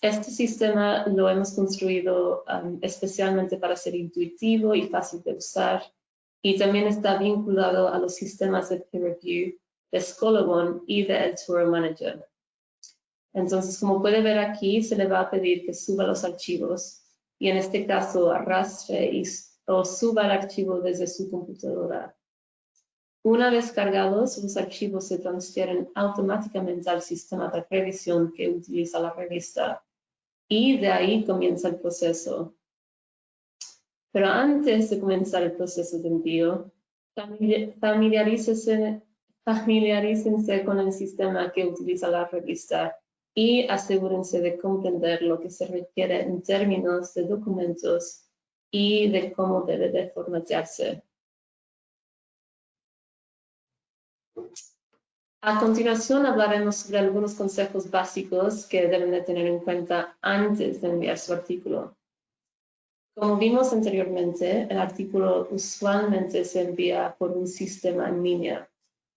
Este sistema lo hemos construido especialmente para ser intuitivo y fácil de usar, y también está vinculado a los sistemas de peer review de Scholar One y de Editorial Manager. Entonces, como puede ver aquí, se le va a pedir que suba los archivos y en este caso arrastre o suba el archivo desde su computadora. Una vez cargados, los archivos se transfieren automáticamente al sistema de revisión que utiliza la revista y de ahí comienza el proceso. Pero antes de comenzar el proceso de envío, familiarícense con el sistema que utiliza la revista y asegúrense de comprender lo que se requiere en términos de documentos y de cómo debe de formatearse. A continuación hablaremos sobre algunos consejos básicos que deben de tener en cuenta antes de enviar su artículo. Como vimos anteriormente, el artículo usualmente se envía por un sistema en línea.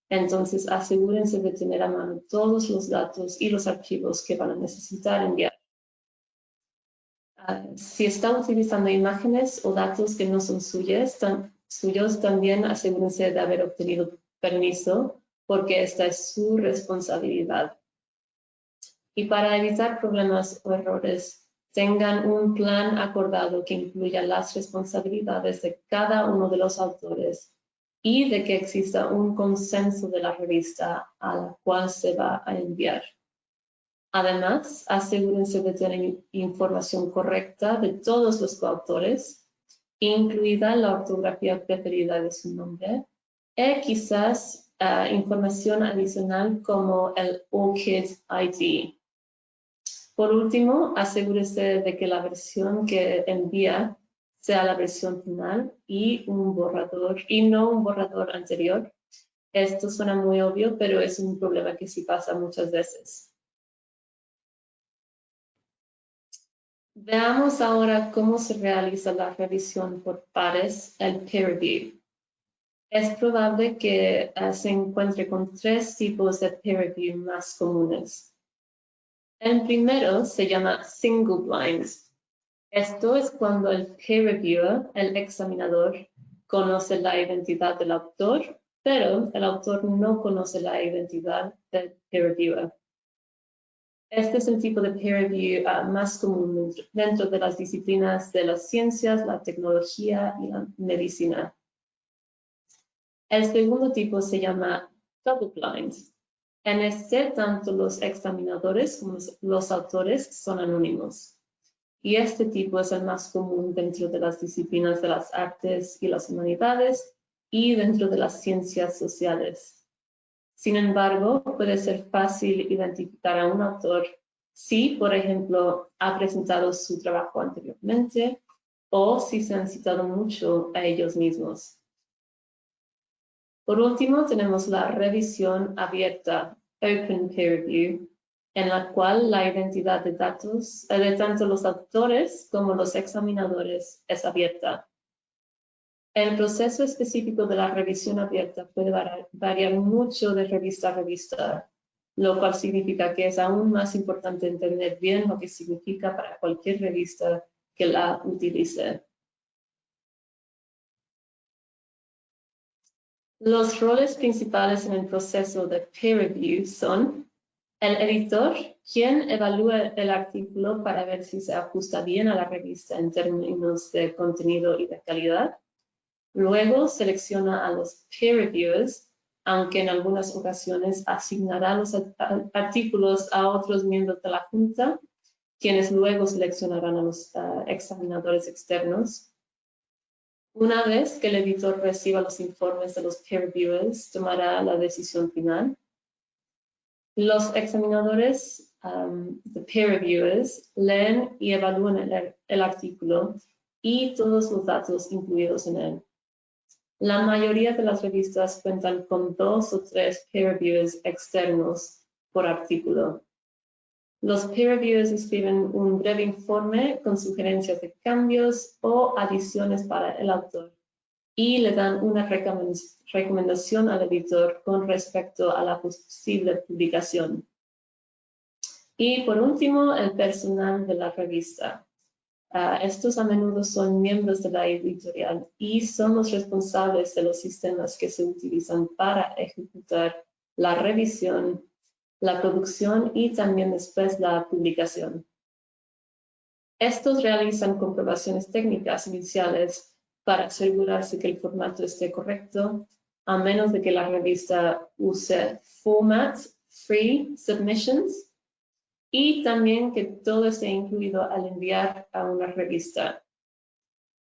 Entonces, asegúrense de tener a mano todos los datos y los archivos que van a necesitar enviar. Si están utilizando imágenes o datos que no son suyos, también asegúrense de haber obtenido permiso, porque esta es su responsabilidad. Y para evitar problemas o errores, tengan un plan acordado que incluya las responsabilidades de cada uno de los autores y de que exista un consenso de la revista a la cual se va a enviar. Además, asegúrense de tener información correcta de todos los coautores, incluida la ortografía preferida de su nombre, y quizás información adicional como el ORCID ID. Por último, asegúrese de que la versión que envía sea la versión final y no un borrador anterior. Esto suena muy obvio, pero es un problema que sí pasa muchas veces. Veamos ahora cómo se realiza la revisión por pares, el peer review. Es probable que se encuentre con 3 tipos de peer review más comunes. El primero se llama single blind. Esto es cuando el peer reviewer, el examinador, conoce la identidad del autor, pero el autor no conoce la identidad del peer reviewer. Este es el tipo de peer review más común dentro de las disciplinas de las ciencias, la tecnología y la medicina. El segundo tipo se llama double blind. En este, tanto los examinadores como los autores son anónimos. Y este tipo es el más común dentro de las disciplinas de las artes y las humanidades y dentro de las ciencias sociales. Sin embargo, puede ser fácil identificar a un autor si, por ejemplo, ha presentado su trabajo anteriormente o si se han citado mucho a ellos mismos. Por último, tenemos la revisión abierta, Open Peer Review, en la cual la identidad de datos de tanto los autores como los examinadores es abierta. El proceso específico de la revisión abierta puede variar mucho de revista a revista, lo cual significa que es aún más importante entender bien lo que significa para cualquier revista que la utilice. Los roles principales en el proceso de peer review son el editor, quien evalúa el artículo para ver si se ajusta bien a la revista en términos de contenido y de calidad. Luego selecciona a los peer reviewers, aunque en algunas ocasiones asignará los artículos a otros miembros de la junta, quienes luego seleccionarán a los examinadores externos. Una vez que el editor reciba los informes de los peer reviewers, tomará la decisión final. Los examinadores de peer reviewers leen y evalúan el artículo y todos los datos incluidos en él. La mayoría de las revistas cuentan con 2 o 3 peer reviewers externos por artículo. Los peer reviewers escriben un breve informe con sugerencias de cambios o adiciones para el autor y le dan una recomendación al editor con respecto a la posible publicación. Y por último, el personal de la revista. Estos a menudo son miembros de la editorial y son los responsables de los sistemas que se utilizan para ejecutar la revisión, la producción y también después la publicación. Estos realizan comprobaciones técnicas iniciales para asegurarse que el formato esté correcto, a menos de que la revista use Format Free Submissions, y también que todo esté incluido al enviar a una revista.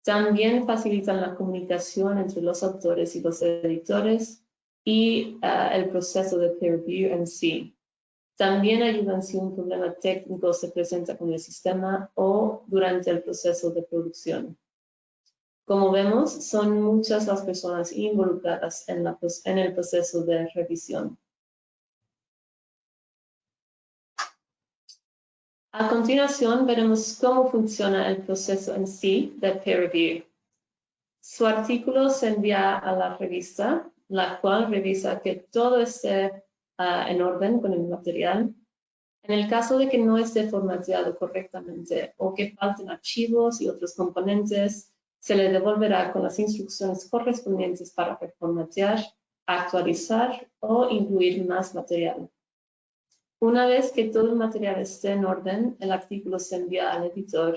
También facilitan la comunicación entre los autores y los editores y el proceso de peer review en sí. También ayudan si un problema técnico se presenta con el sistema o durante el proceso de producción. Como vemos, son muchas las personas involucradas en el proceso de revisión. A continuación, veremos cómo funciona el proceso en sí de peer review. Su artículo se envía a la revista, la cual revisa que todo esté en orden con el material. En el caso de que no esté formateado correctamente o que falten archivos y otros componentes, se le devolverá con las instrucciones correspondientes para reformatear, actualizar o incluir más material. Una vez que todo el material esté en orden, el artículo se envía al editor,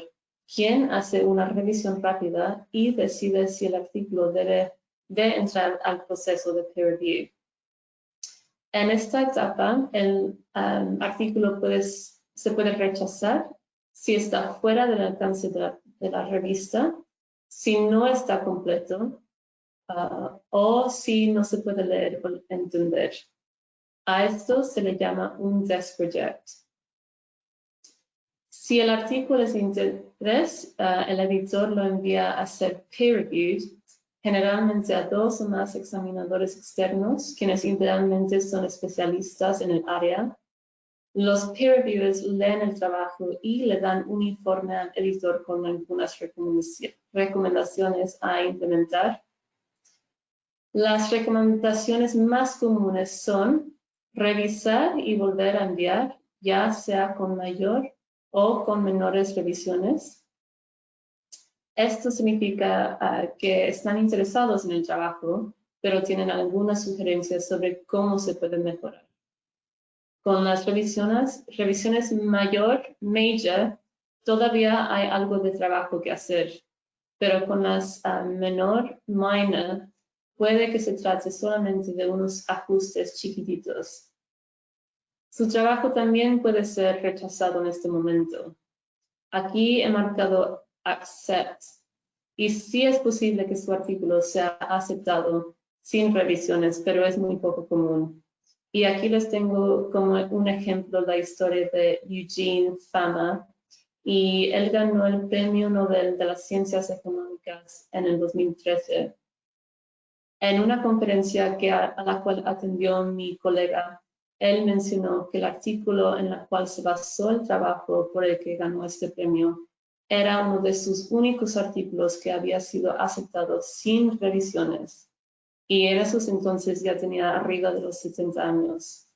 quien hace una revisión rápida y decide si el artículo debe de entrar al proceso de peer review. En esta etapa, el artículo se puede rechazar si está fuera del alcance de la revista, si no está completo o si no se puede leer o entender. A esto se le llama un desk reject. Si el artículo es de interés, el editor lo envía a ser peer reviewed, generalmente a 2 o más examinadores externos, quienes idealmente son especialistas en el área. Los peer reviewers leen el trabajo y le dan un informe al editor con algunas recomendaciones a implementar. Las recomendaciones más comunes son revisar y volver a enviar, ya sea con mayor o con menores revisiones. Esto significa que están interesados en el trabajo, pero tienen algunas sugerencias sobre cómo se puede mejorar. Con las revisiones major, todavía hay algo de trabajo que hacer, pero con las menor, minor, puede que se trate solamente de unos ajustes chiquititos. Su trabajo también puede ser rechazado en este momento. Aquí he marcado accept y sí es posible que su artículo sea aceptado sin revisiones, pero es muy poco común. Y aquí les tengo como un ejemplo la historia de Eugene Fama, y él ganó el Premio Nobel de las Ciencias Económicas en el 2013. En una conferencia a la cual atendió mi colega, él mencionó que el artículo en el cual se basó el trabajo por el que ganó este premio era uno de sus únicos artículos que había sido aceptado sin revisiones, y en esos entonces ya tenía arriba de los 70 años.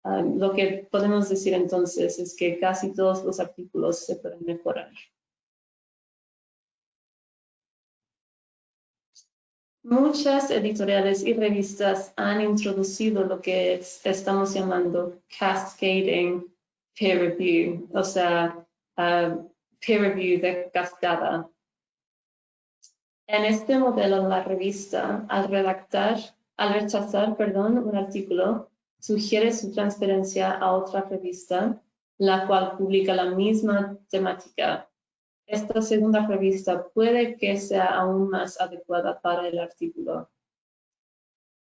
Lo que podemos decir entonces es que casi todos los artículos se pueden mejorar. Muchas editoriales y revistas han introducido lo que estamos llamando cascading peer review, o sea, peer review de cascada. En este modelo, la revista, al rechazar, un artículo, sugiere su transferencia a otra revista, la cual publica la misma temática. Esta segunda revista puede que sea aún más adecuada para el artículo.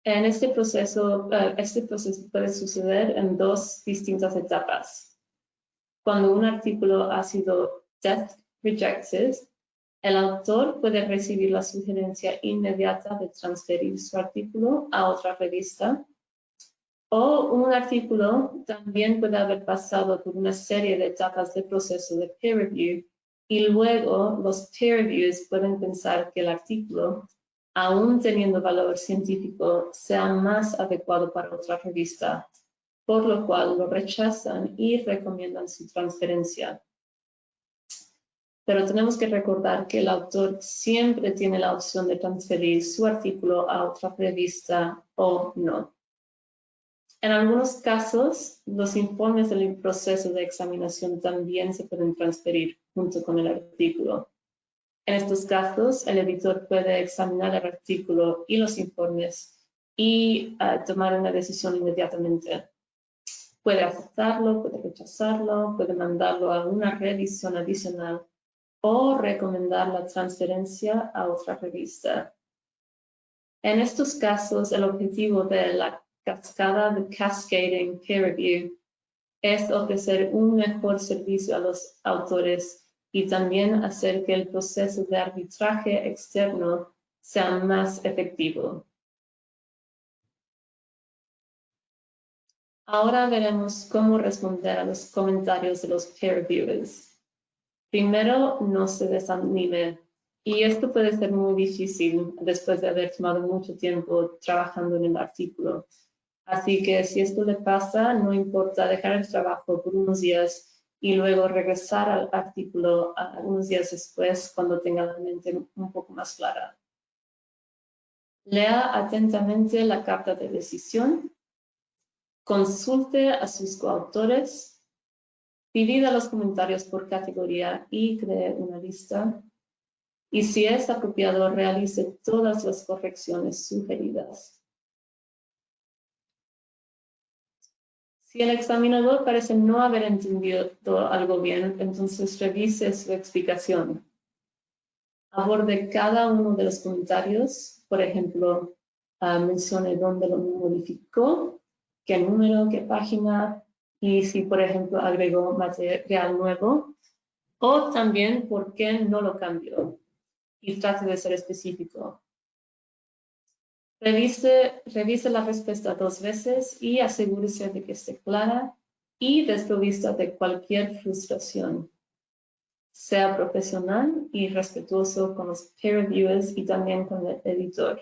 En este proceso puede suceder en dos distintas etapas. Cuando un artículo ha sido death rejected, el autor puede recibir la sugerencia inmediata de transferir su artículo a otra revista, o un artículo también puede haber pasado por una serie de etapas de proceso de peer review y luego los peer reviews pueden pensar que el artículo, aún teniendo valor científico, sea más adecuado para otra revista, por lo cual lo rechazan y recomiendan su transferencia. Pero tenemos que recordar que el autor siempre tiene la opción de transferir su artículo a otra revista o no. En algunos casos, los informes del proceso de examinación también se pueden transferir junto con el artículo. En estos casos, el editor puede examinar el artículo y los informes y tomar una decisión inmediatamente. Puede aceptarlo, puede rechazarlo, puede mandarlo a una revisión adicional o recomendar la transferencia a otra revista. En estos casos, el objetivo de la cascada de cascading peer review es ofrecer un mejor servicio a los autores y también hacer que el proceso de arbitraje externo sea más efectivo. Ahora veremos cómo responder a los comentarios de los peer reviewers. Primero, no se desanime. Y esto puede ser muy difícil después de haber tomado mucho tiempo trabajando en el artículo. Así que si esto le pasa, no importa dejar el trabajo por unos días y luego regresar al artículo unos días después cuando tenga la mente un poco más clara. Lea atentamente la carta de decisión, consulte a sus coautores, divida los comentarios por categoría y cree una lista. Y si es apropiado, realice todas las correcciones sugeridas. Si el examinador parece no haber entendido algo bien, entonces revise su explicación. Aborde cada uno de los comentarios, por ejemplo, mencione dónde lo modificó, qué número, qué página, y si, por ejemplo, agregó material nuevo, o también por qué no lo cambió. Y trate de ser específico. Revise la respuesta 2 veces y asegúrese de que esté clara y desprovista de cualquier frustración. Sea profesional y respetuoso con los peer reviewers y también con el editor.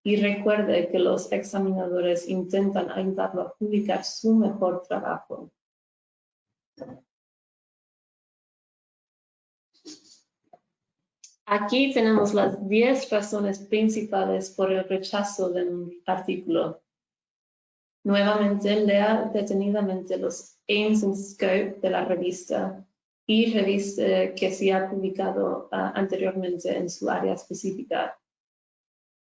Y recuerde que los examinadores intentan ayudarlo a publicar su mejor trabajo. Aquí tenemos las 10 razones principales por el rechazo de un artículo. Nuevamente, lea detenidamente los aims and scope de la revista y revise que se ha publicado anteriormente en su área específica.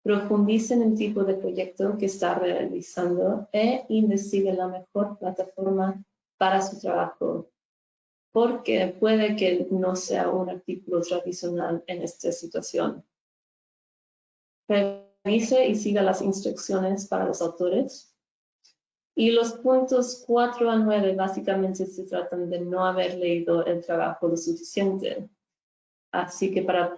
Profundice en el tipo de proyecto que está realizando e investigue la mejor plataforma para su trabajo, porque puede que no sea un artículo tradicional en esta situación. Revise y siga las instrucciones para los autores. Y los puntos 4 a 9 básicamente se tratan de no haber leído el trabajo lo suficiente. Así que para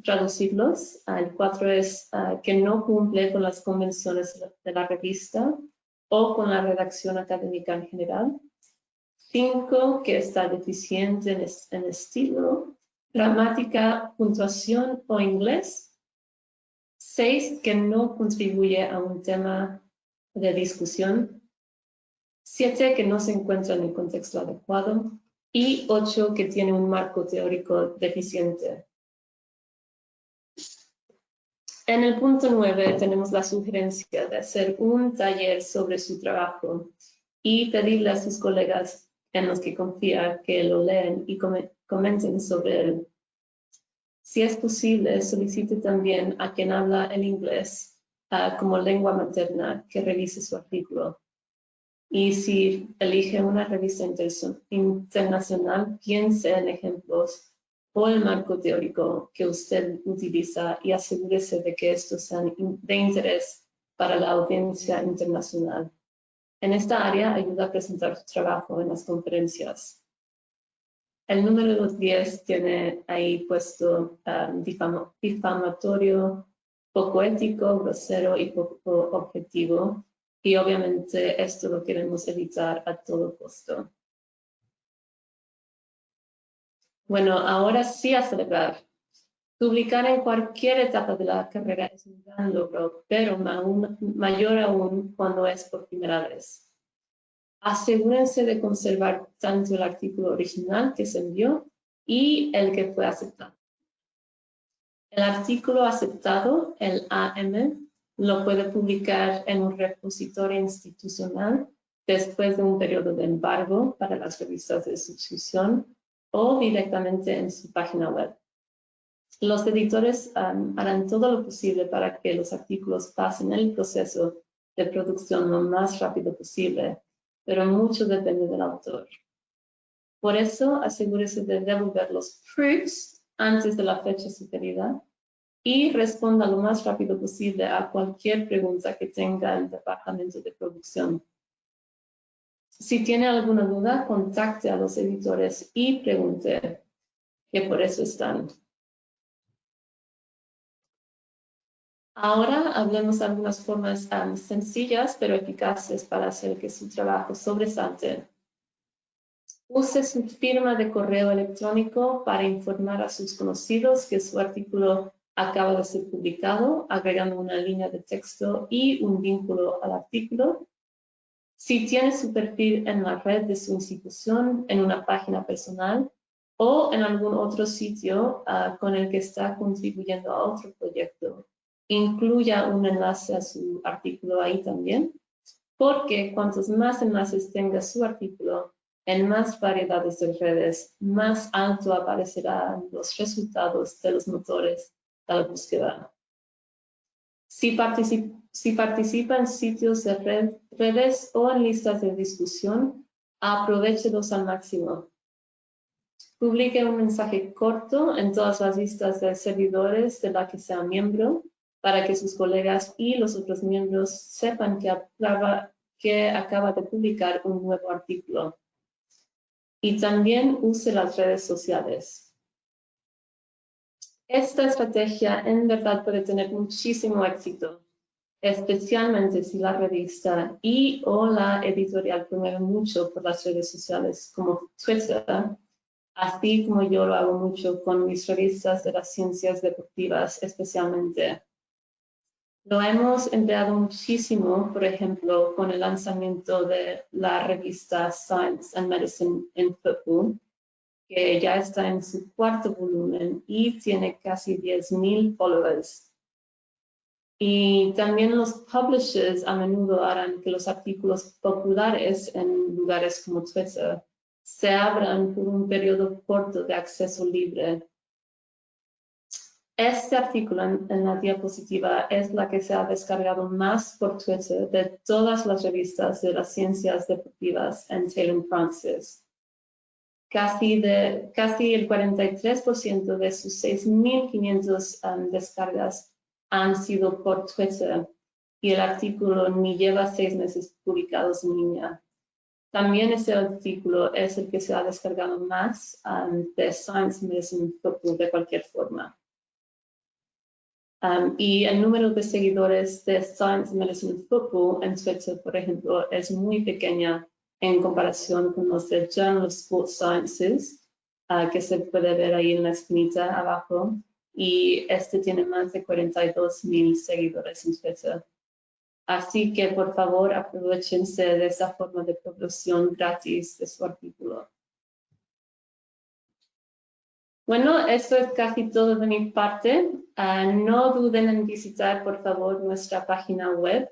traducirlos, el 4 es que no cumple con las convenciones de la revista o con la redacción académica en general. 5, que está deficiente en estilo, gramática, puntuación o inglés. 6, que no contribuye a un tema de discusión. 7 que no se encuentra en el contexto adecuado y 8 que tiene un marco teórico deficiente. En el punto 9 tenemos la sugerencia de hacer un taller sobre su trabajo y pedirle a sus colegas en los que confía que lo lean y comenten sobre él. Si es posible, solicite también a quien habla el inglés como lengua materna que revise su artículo. Y si elige una revista internacional, piense en ejemplos o el marco teórico que usted utiliza y asegúrese de que estos sean de interés para la audiencia internacional. En esta área ayuda a presentar su trabajo en las conferencias. El número 10 tiene ahí puesto difamatorio, poco ético, grosero y poco objetivo. Y obviamente esto lo queremos evitar a todo costo. Bueno, ahora sí a celebrar. Publicar en cualquier etapa de la carrera es un gran logro, pero mayor aún cuando es por primera vez. Asegúrense de conservar tanto el artículo original que se envió y el que fue aceptado. El artículo aceptado, el AM, lo puede publicar en un repositorio institucional después de un periodo de embargo para las revistas de suscripción o directamente en su página web. Los editores harán todo lo posible para que los artículos pasen el proceso de producción lo más rápido posible, pero mucho depende del autor. Por eso, asegúrese de devolver los proofs antes de la fecha sugerida y responda lo más rápido posible a cualquier pregunta que tenga el departamento de producción. Si tiene alguna duda, contacte a los editores y pregunte, que por eso están. Ahora hablemos de algunas formas sencillas pero eficaces para hacer que su trabajo sobresalte. Use su firma de correo electrónico para informar a sus conocidos que su artículo acaba de ser publicado, agregando una línea de texto y un vínculo al artículo. Si tiene su perfil en la red de su institución, en una página personal o en algún otro sitio con el que está contribuyendo a otro proyecto, incluya un enlace a su artículo ahí también, porque cuantos más enlaces tenga su artículo en más variedades de redes, más alto aparecerán los resultados de los motores de la búsqueda. Si participa en sitios de redes o en listas de discusión, aprovéchelos al máximo. Publique un mensaje corto en todas las listas de servidores de la que sea miembro para que sus colegas y los otros miembros sepan que acaba de publicar un nuevo artículo. Y también use las redes sociales. Esta estrategia en verdad puede tener muchísimo éxito, especialmente si la revista y o la editorial promueven mucho por las redes sociales como Twitter, así como yo lo hago mucho con mis revistas de las ciencias deportivas especialmente. Lo hemos empleado muchísimo, por ejemplo, con el lanzamiento de la revista Science and Medicine in Football, que ya está en su 4º volumen y tiene casi 10,000 followers. Y también los publishers a menudo harán que los artículos populares en lugares como Twitter se abran por un periodo corto de acceso libre. Este artículo en la diapositiva es la que se ha descargado más por Twitter de todas las revistas de las ciencias deportivas en Taylor & Francis. Casi el 43% de sus 6,500 descargas han sido por Twitter y el artículo ni lleva 6 meses publicados en línea. También ese artículo es el que se ha descargado más de Science Medicine Football de cualquier forma. Y el número de seguidores de Science Medicine Football en Twitter, por ejemplo, es muy pequeña en comparación con los de Journal of Sports Sciences, que se puede ver ahí en la esquinita abajo, y este tiene más de 42,000 seguidores en Twitter. Así que, por favor, aprovechense de esa forma de producción gratis de su artículo. Bueno, eso es casi todo de mi parte. No duden en visitar, por favor, nuestra página web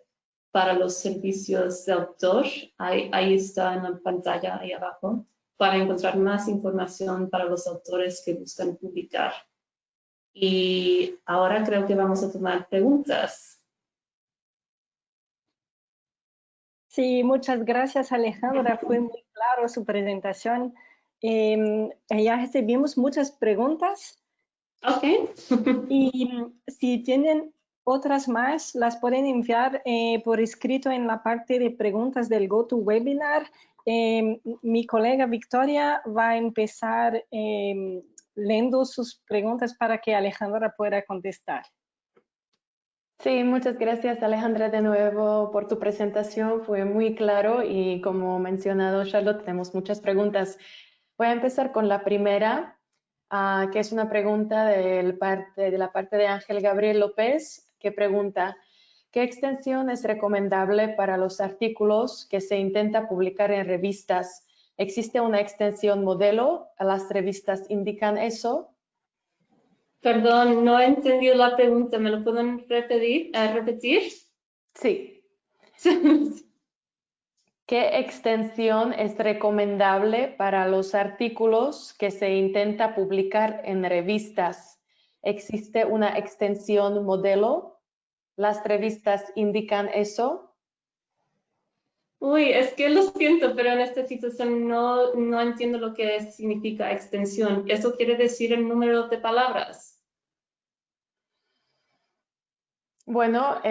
para los servicios de autor. Ahí está en la pantalla, ahí abajo, para encontrar más información para los autores que buscan publicar. Y ahora creo que vamos a tomar preguntas. Sí, muchas gracias, Alejandra. Fue muy claro su presentación. Ya recibimos muchas preguntas. Ok. Y si tienen otras más, las pueden enviar por escrito en la parte de preguntas del GoToWebinar. Mi colega Victoria va a empezar leyendo sus preguntas para que Alejandra pueda contestar. Sí, muchas gracias Alejandra de nuevo por tu presentación, fue muy claro y como mencionado Charlotte, tenemos muchas preguntas. Voy a empezar con la primera, que es una pregunta de la parte de Ángel Gabriel López, que pregunta, ¿qué extensión es recomendable para los artículos que se intenta publicar en revistas? ¿Existe una extensión modelo? ¿Las revistas indican eso? Perdón, no he entendido la pregunta. ¿Me lo pueden repetir? Sí. ¿Qué extensión es recomendable para los artículos que se intenta publicar en revistas? ¿Existe una extensión modelo? ¿Las revistas indican eso? Uy, es que lo siento, pero en esta situación no entiendo lo que significa extensión. ¿Eso quiere decir el número de palabras? Bueno,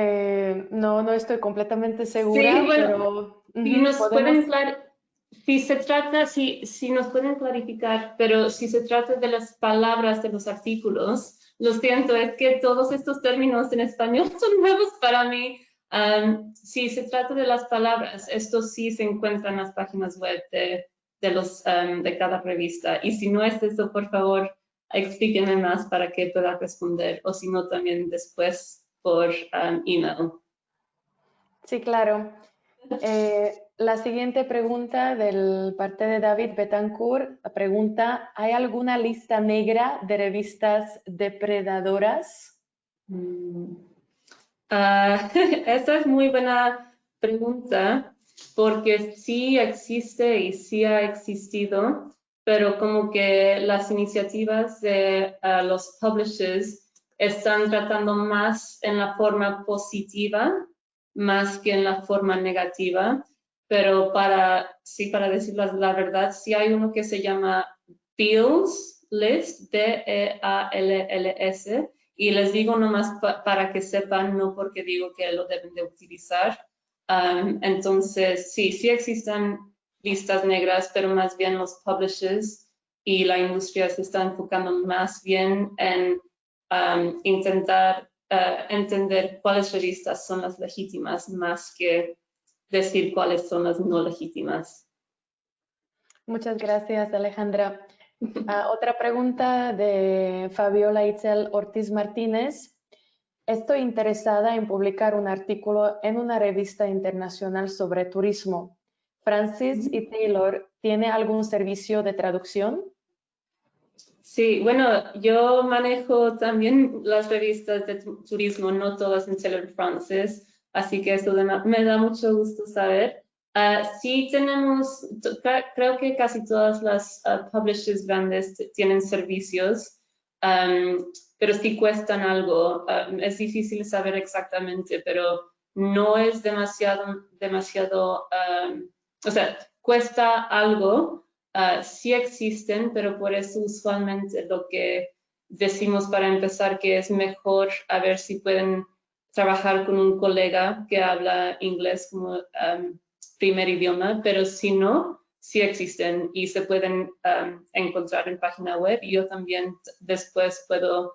no estoy completamente segura, Sí, bueno, pero si nos podemos... si nos pueden clarificar, pero si se trata de las palabras de los artículos, lo siento, es que todos estos términos en español son nuevos para mí. Si se trata de las palabras, esto sí se encuentra en las páginas web de cada revista. Y si no es eso, por favor, explíquenme más para que pueda responder, o si no, también después por email. Sí, claro. La siguiente pregunta del parte de David Betancourt pregunta, ¿hay alguna lista negra de revistas depredadoras? Esa es muy buena pregunta porque sí existe y sí ha existido, pero como que las iniciativas de los publishers están tratando más en la forma positiva, más que en la forma negativa. Pero para decir la verdad, sí hay uno que se llama Bealls List, Bealls, y les digo nomás para que sepan, no porque digo que lo deben de utilizar. Entonces, sí existen listas negras, pero más bien los publishers y la industria se está enfocando más bien en intentar entender cuáles revistas son las legítimas, más que decir cuáles son las no legítimas. Muchas gracias, Alejandra. Otra pregunta de Fabiola Itzel Ortiz Martínez. Estoy interesada en publicar un artículo en una revista internacional sobre turismo. ¿Francis y Taylor tiene algún servicio de traducción? Sí, bueno, yo manejo también las revistas de turismo, no todas en Taylor Francis, así que eso me da mucho gusto saber. Sí tenemos, creo que casi todas las publishers grandes tienen servicios, pero sí cuestan algo. Es difícil saber exactamente, pero no es demasiado, o sea, cuesta algo. Sí existen, pero por eso usualmente lo que decimos para empezar que es mejor a ver si pueden trabajar con un colega que habla inglés como primer idioma, pero si no, sí existen y se pueden encontrar en página web. Yo también después puedo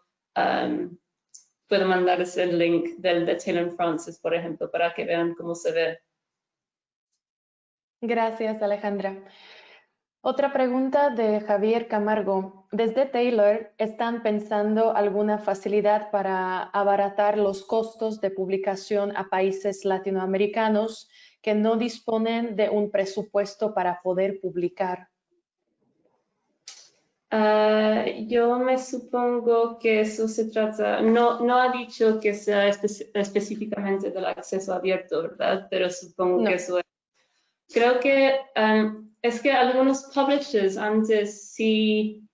mandarles el link del de Taylor Francis, por ejemplo, para que vean cómo se ve. Gracias, Alejandra. Otra pregunta de Javier Camargo. Desde Taylor, ¿están pensando alguna facilidad para abaratar los costos de publicación a países latinoamericanos que no disponen de un presupuesto para poder publicar? Yo me supongo que eso se trata, no ha dicho que sea específicamente del acceso abierto, ¿verdad? Pero supongo que eso es. Creo que es que algunos publishers antes sí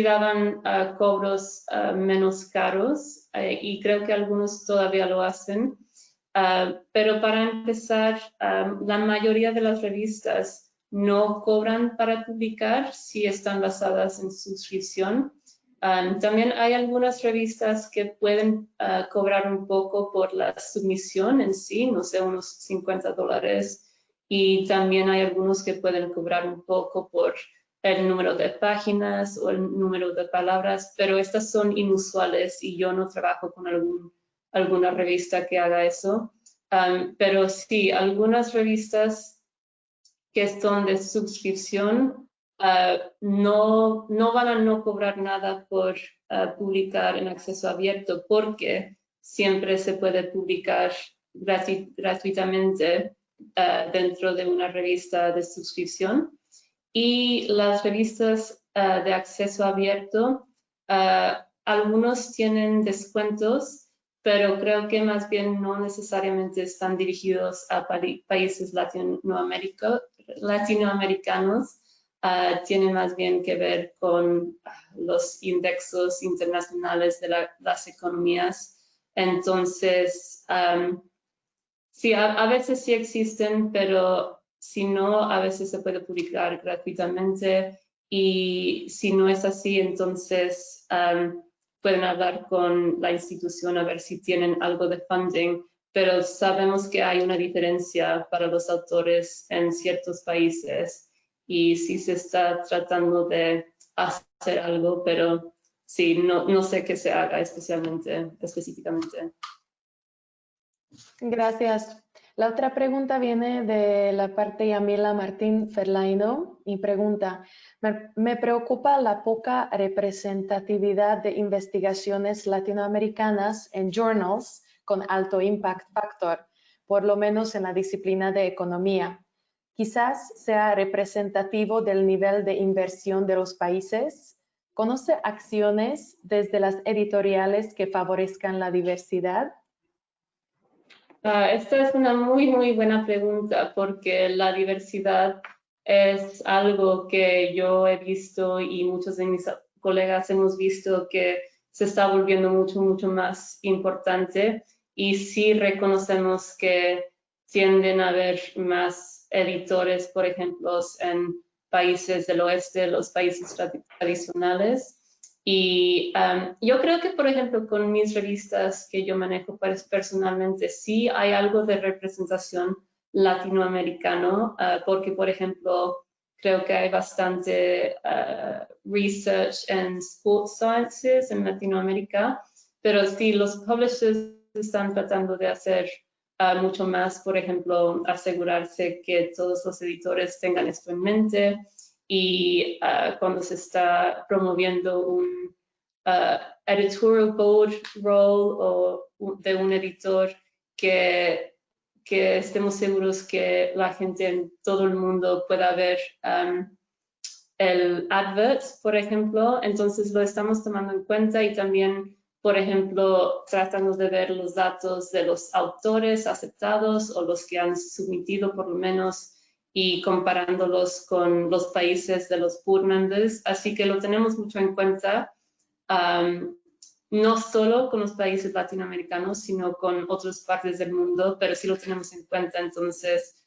daban cobros menos caros y creo que algunos todavía lo hacen. Pero para empezar, la mayoría de las revistas no cobran para publicar si están basadas en suscripción. También hay algunas revistas que pueden cobrar un poco por la submisión en sí, no sé, unos $50. Y también hay algunos que pueden cobrar un poco por el número de páginas o el número de palabras, pero estas son inusuales y yo no trabajo con alguna revista que haga eso. Pero sí, algunas revistas que son de suscripción no van a no cobrar nada por publicar en acceso abierto porque siempre se puede publicar gratuitamente dentro de una revista de suscripción. Y las revistas de acceso abierto, algunos tienen descuentos, pero creo que más bien no necesariamente están dirigidos a países latinoamericanos. Tiene más bien que ver con los indexos internacionales de las economías. Entonces, sí, a veces sí existen, pero si no, a veces se puede publicar gratuitamente y si no es así, entonces pueden hablar con la institución a ver si tienen algo de funding, pero sabemos que hay una diferencia para los autores en ciertos países y sí se está tratando de hacer algo, pero sí, no sé qué se haga específicamente. Gracias. La otra pregunta viene de la parte Yamila Martín Ferlaino y pregunta, me preocupa la poca representatividad de investigaciones latinoamericanas en journals con alto impact factor, por lo menos en la disciplina de economía. Quizás sea representativo del nivel de inversión de los países. ¿Conoce acciones desde las editoriales que favorezcan la diversidad? Esta es una muy buena pregunta porque la diversidad es algo que yo he visto y muchos de mis colegas hemos visto que se está volviendo mucho más importante y sí reconocemos que tienden a haber más editores, por ejemplo, en países del oeste, los países tradicionales. Y yo creo que, por ejemplo, con mis revistas que yo manejo personalmente, sí hay algo de representación latinoamericano, porque, por ejemplo, creo que hay bastante research en sports sciences en Latinoamérica, pero sí, los publishers están tratando de hacer mucho más, por ejemplo, asegurarse que todos los editores tengan esto en mente y cuando se está promoviendo un editorial board role o de un editor que estemos seguros que la gente en todo el mundo pueda ver el advert, por ejemplo, entonces lo estamos tomando en cuenta y también, por ejemplo, tratando de ver los datos de los autores aceptados o los que han submitido por lo menos y comparándolos con los países de los board members, así que lo tenemos mucho en cuenta, no solo con los países latinoamericanos, sino con otras partes del mundo, pero sí lo tenemos en cuenta, entonces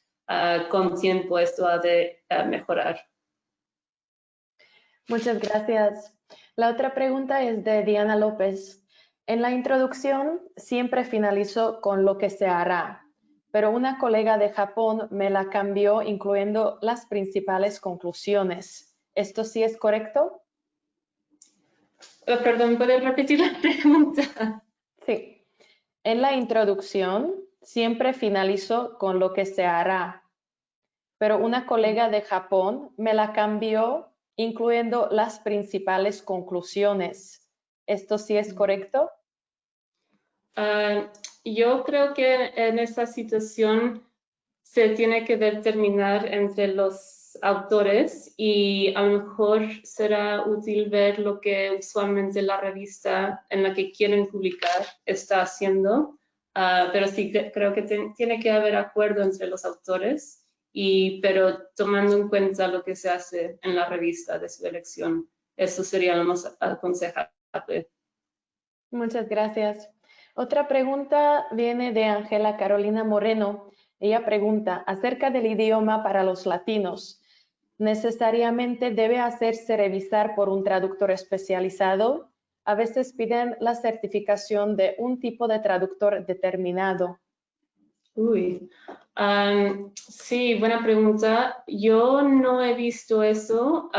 con tiempo esto ha de mejorar. Muchas gracias. La otra pregunta es de Diana López. En la introducción siempre finalizo con lo que se hará, pero una colega de Japón me la cambió incluyendo las principales conclusiones. ¿Esto sí es correcto? Perdón, ¿puedes repetir la pregunta? Sí. En la introducción siempre finalizo con lo que se hará, pero una colega de Japón me la cambió incluyendo las principales conclusiones. ¿Esto sí es correcto? Yo creo que en esta situación se tiene que determinar entre los autores y a lo mejor será útil ver lo que usualmente la revista en la que quieren publicar está haciendo, pero sí creo que tiene que haber acuerdo entre los autores, pero tomando en cuenta lo que se hace en la revista de su elección. Eso sería lo más aconsejable. Muchas gracias. Otra pregunta viene de Ángela Carolina Moreno. Ella pregunta acerca del idioma para los latinos. ¿Necesariamente debe hacerse revisar por un traductor especializado? A veces piden la certificación de un tipo de traductor determinado. Sí, buena pregunta. Yo no he visto eso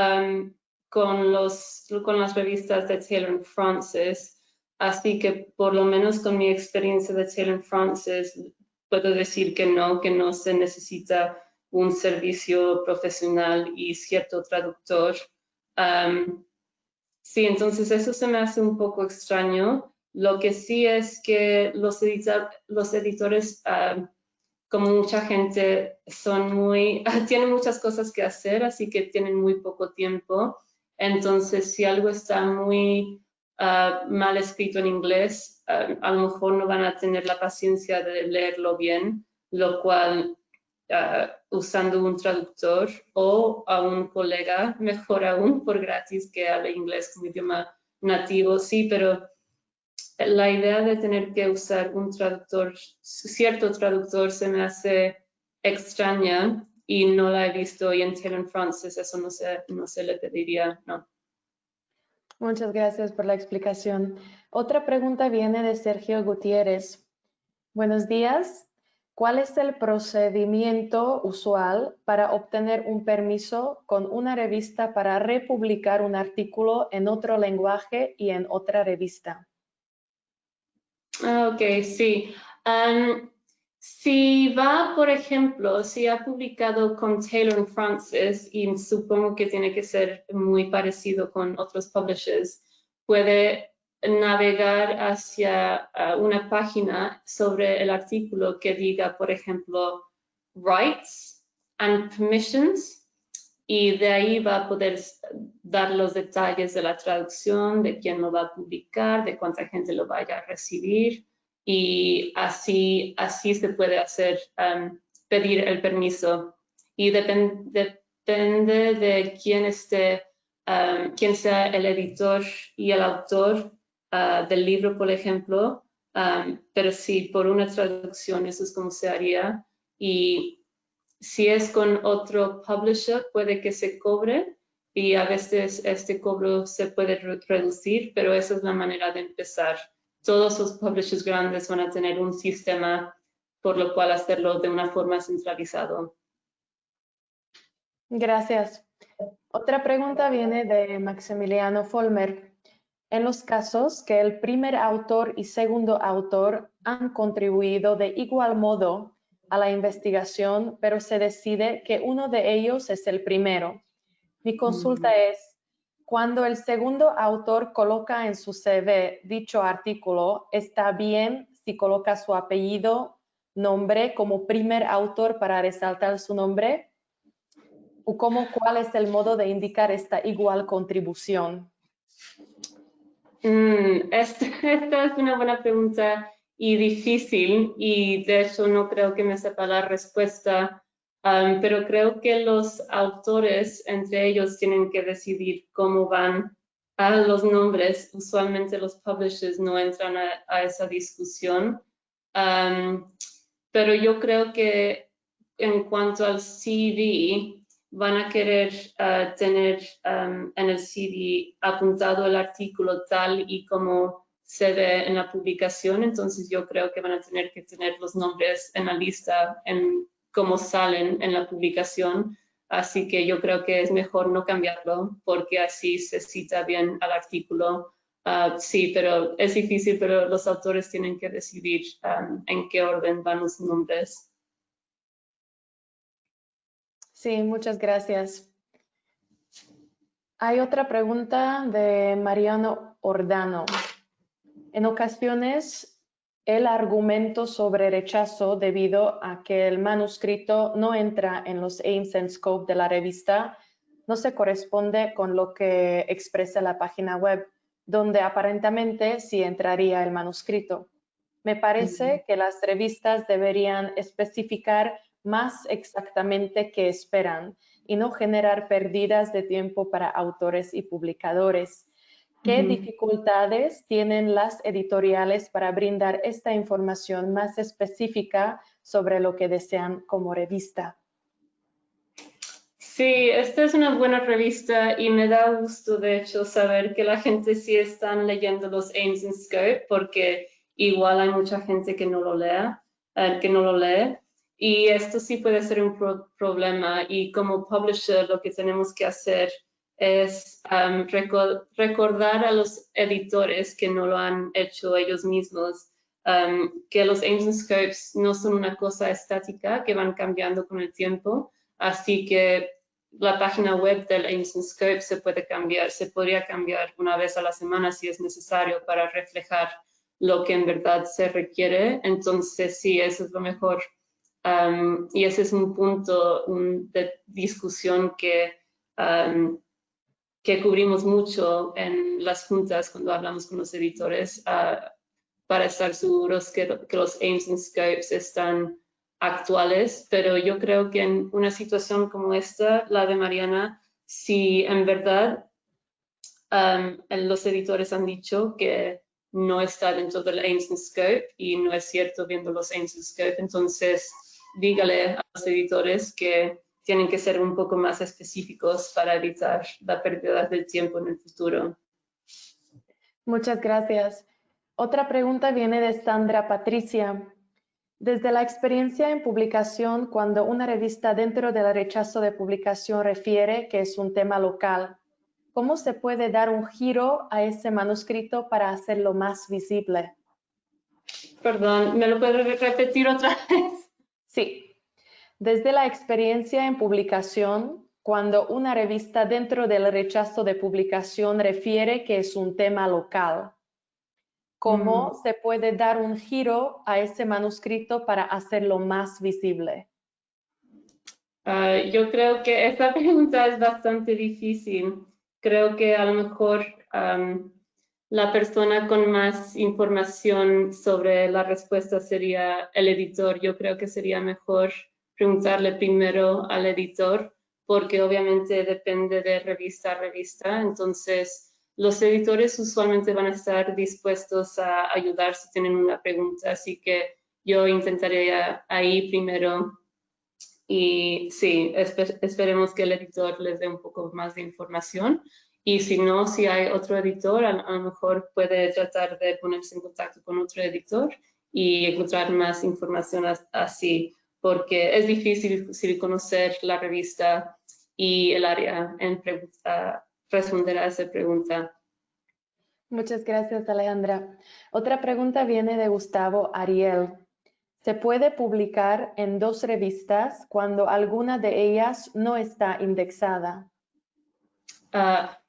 con las revistas de Taylor & Francis, así que por lo menos con mi experiencia de Taylor & Francis puedo decir que no se necesita un servicio profesional y cierto traductor. Sí, entonces eso se me hace un poco extraño. Lo que sí es que los editores como mucha gente tienen muchas cosas que hacer, así que tienen muy poco tiempo. Entonces, si algo está muy mal escrito en inglés, a lo mejor no van a tener la paciencia de leerlo bien, lo cual usando un traductor o a un colega, mejor aún por gratis que hable inglés como idioma nativo, sí, pero la idea de tener que usar un traductor, cierto traductor, se me hace extraña y no la he visto, y en Taylor & Francis eso no se le pediría, no. Muchas gracias por la explicación. Otra pregunta viene de Sergio Gutiérrez. Buenos días. ¿Cuál es el procedimiento usual para obtener un permiso con una revista para republicar un artículo en otro lenguaje y en otra revista? Ok, sí. Si va, por ejemplo, si ha publicado con Taylor & Francis, y supongo que tiene que ser muy parecido con otros publishers, puede navegar hacia una página sobre el artículo que diga, por ejemplo, Rights and Permissions, y de ahí va a poder dar los detalles de la traducción, de quién lo va a publicar, de cuánta gente lo vaya a recibir, y así se puede hacer, pedir el permiso. Y depende de quién sea el editor y el autor del libro, por ejemplo, pero sí, por una traducción eso es como se haría. Y si es con otro publisher, puede que se cobre y a veces este cobro se puede reducir, pero esa es la manera de empezar. Todos los publishers grandes van a tener un sistema por lo cual hacerlo de una forma centralizada. Gracias. Otra pregunta viene de Maximiliano Folmer. En los casos que el primer autor y segundo autor han contribuido de igual modo a la investigación, pero se decide que uno de ellos es el primero. Mi consulta es, cuando el segundo autor coloca en su CV dicho artículo, ¿está bien si coloca su apellido, nombre como primer autor para resaltar su nombre? ¿O cuál es el modo de indicar esta igual contribución? Esta es una buena pregunta y difícil, y de hecho no creo que me sepa la respuesta, pero creo que los autores entre ellos tienen que decidir cómo van a los nombres. Usualmente los publishers no entran a esa discusión, pero yo creo que en cuanto al CV, van a querer tener en el CD apuntado el artículo tal y como se ve en la publicación, entonces yo creo que van a tener que tener los nombres en la lista en cómo salen en la publicación, así que yo creo que es mejor no cambiarlo porque así se cita bien al artículo. Sí, pero es difícil, pero los autores tienen que decidir en qué orden van los nombres. Sí, muchas gracias. Hay otra pregunta de Mariano Ordano. En ocasiones, el argumento sobre rechazo debido a que el manuscrito no entra en los aims and scope de la revista no se corresponde con lo que expresa la página web, donde aparentemente sí entraría el manuscrito. Me parece que las revistas deberían especificar más exactamente qué esperan y no generar pérdidas de tiempo para autores y publicadores. ¿Qué dificultades tienen las editoriales para brindar esta información más específica sobre lo que desean como revista? Sí, esta es una buena revista y me da gusto, de hecho, saber que la gente sí están leyendo los aims and scope, porque igual hay mucha gente que no lo lea, que no lo lee. Y esto sí puede ser un problema. Y como publisher, lo que tenemos que hacer es recordar a los editores que no lo han hecho ellos mismos, que los aims and scopes no son una cosa estática, que van cambiando con el tiempo. Así que la página web del aims and scope se puede cambiar, se podría cambiar una vez a la semana si es necesario para reflejar lo que en verdad se requiere. Entonces, sí, eso es lo mejor. Y ese es un punto de discusión que cubrimos mucho en las juntas cuando hablamos con los editores para estar seguros que los aims and scopes están actuales, pero yo creo que en una situación como esta, la de Mariana, si en verdad los editores han dicho que no está dentro del aims and scope y no es cierto viendo los aims and scope, entonces dígale a los editores que tienen que ser un poco más específicos para evitar la pérdida del tiempo en el futuro. Muchas gracias. Otra pregunta viene de Sandra Patricia. Desde la experiencia en publicación, cuando una revista dentro del rechazo de publicación refiere que es un tema local, ¿cómo se puede dar un giro a ese manuscrito para hacerlo más visible? Perdón, ¿me lo puedes repetir otra vez? Sí. Desde la experiencia en publicación, cuando una revista dentro del rechazo de publicación refiere que es un tema local, ¿cómo se puede dar un giro a ese manuscrito para hacerlo más visible? Yo creo que esta pregunta es bastante difícil. Creo que a lo mejor la persona con más información sobre la respuesta sería el editor. Yo creo que sería mejor preguntarle primero al editor, porque obviamente depende de revista a revista. Entonces, los editores usualmente van a estar dispuestos a ayudar si tienen una pregunta. Así que yo intentaría ahí primero. Y sí, esperemos que el editor les dé un poco más de información. Y si no, si hay otro editor, a lo mejor puede tratar de ponerse en contacto con otro editor y encontrar más información así, porque es difícil conocer la revista y el área en responder a esa pregunta. Muchas gracias, Alejandra. Otra pregunta viene de Gustavo Ariel. ¿Se puede publicar en dos revistas cuando alguna de ellas no está indexada?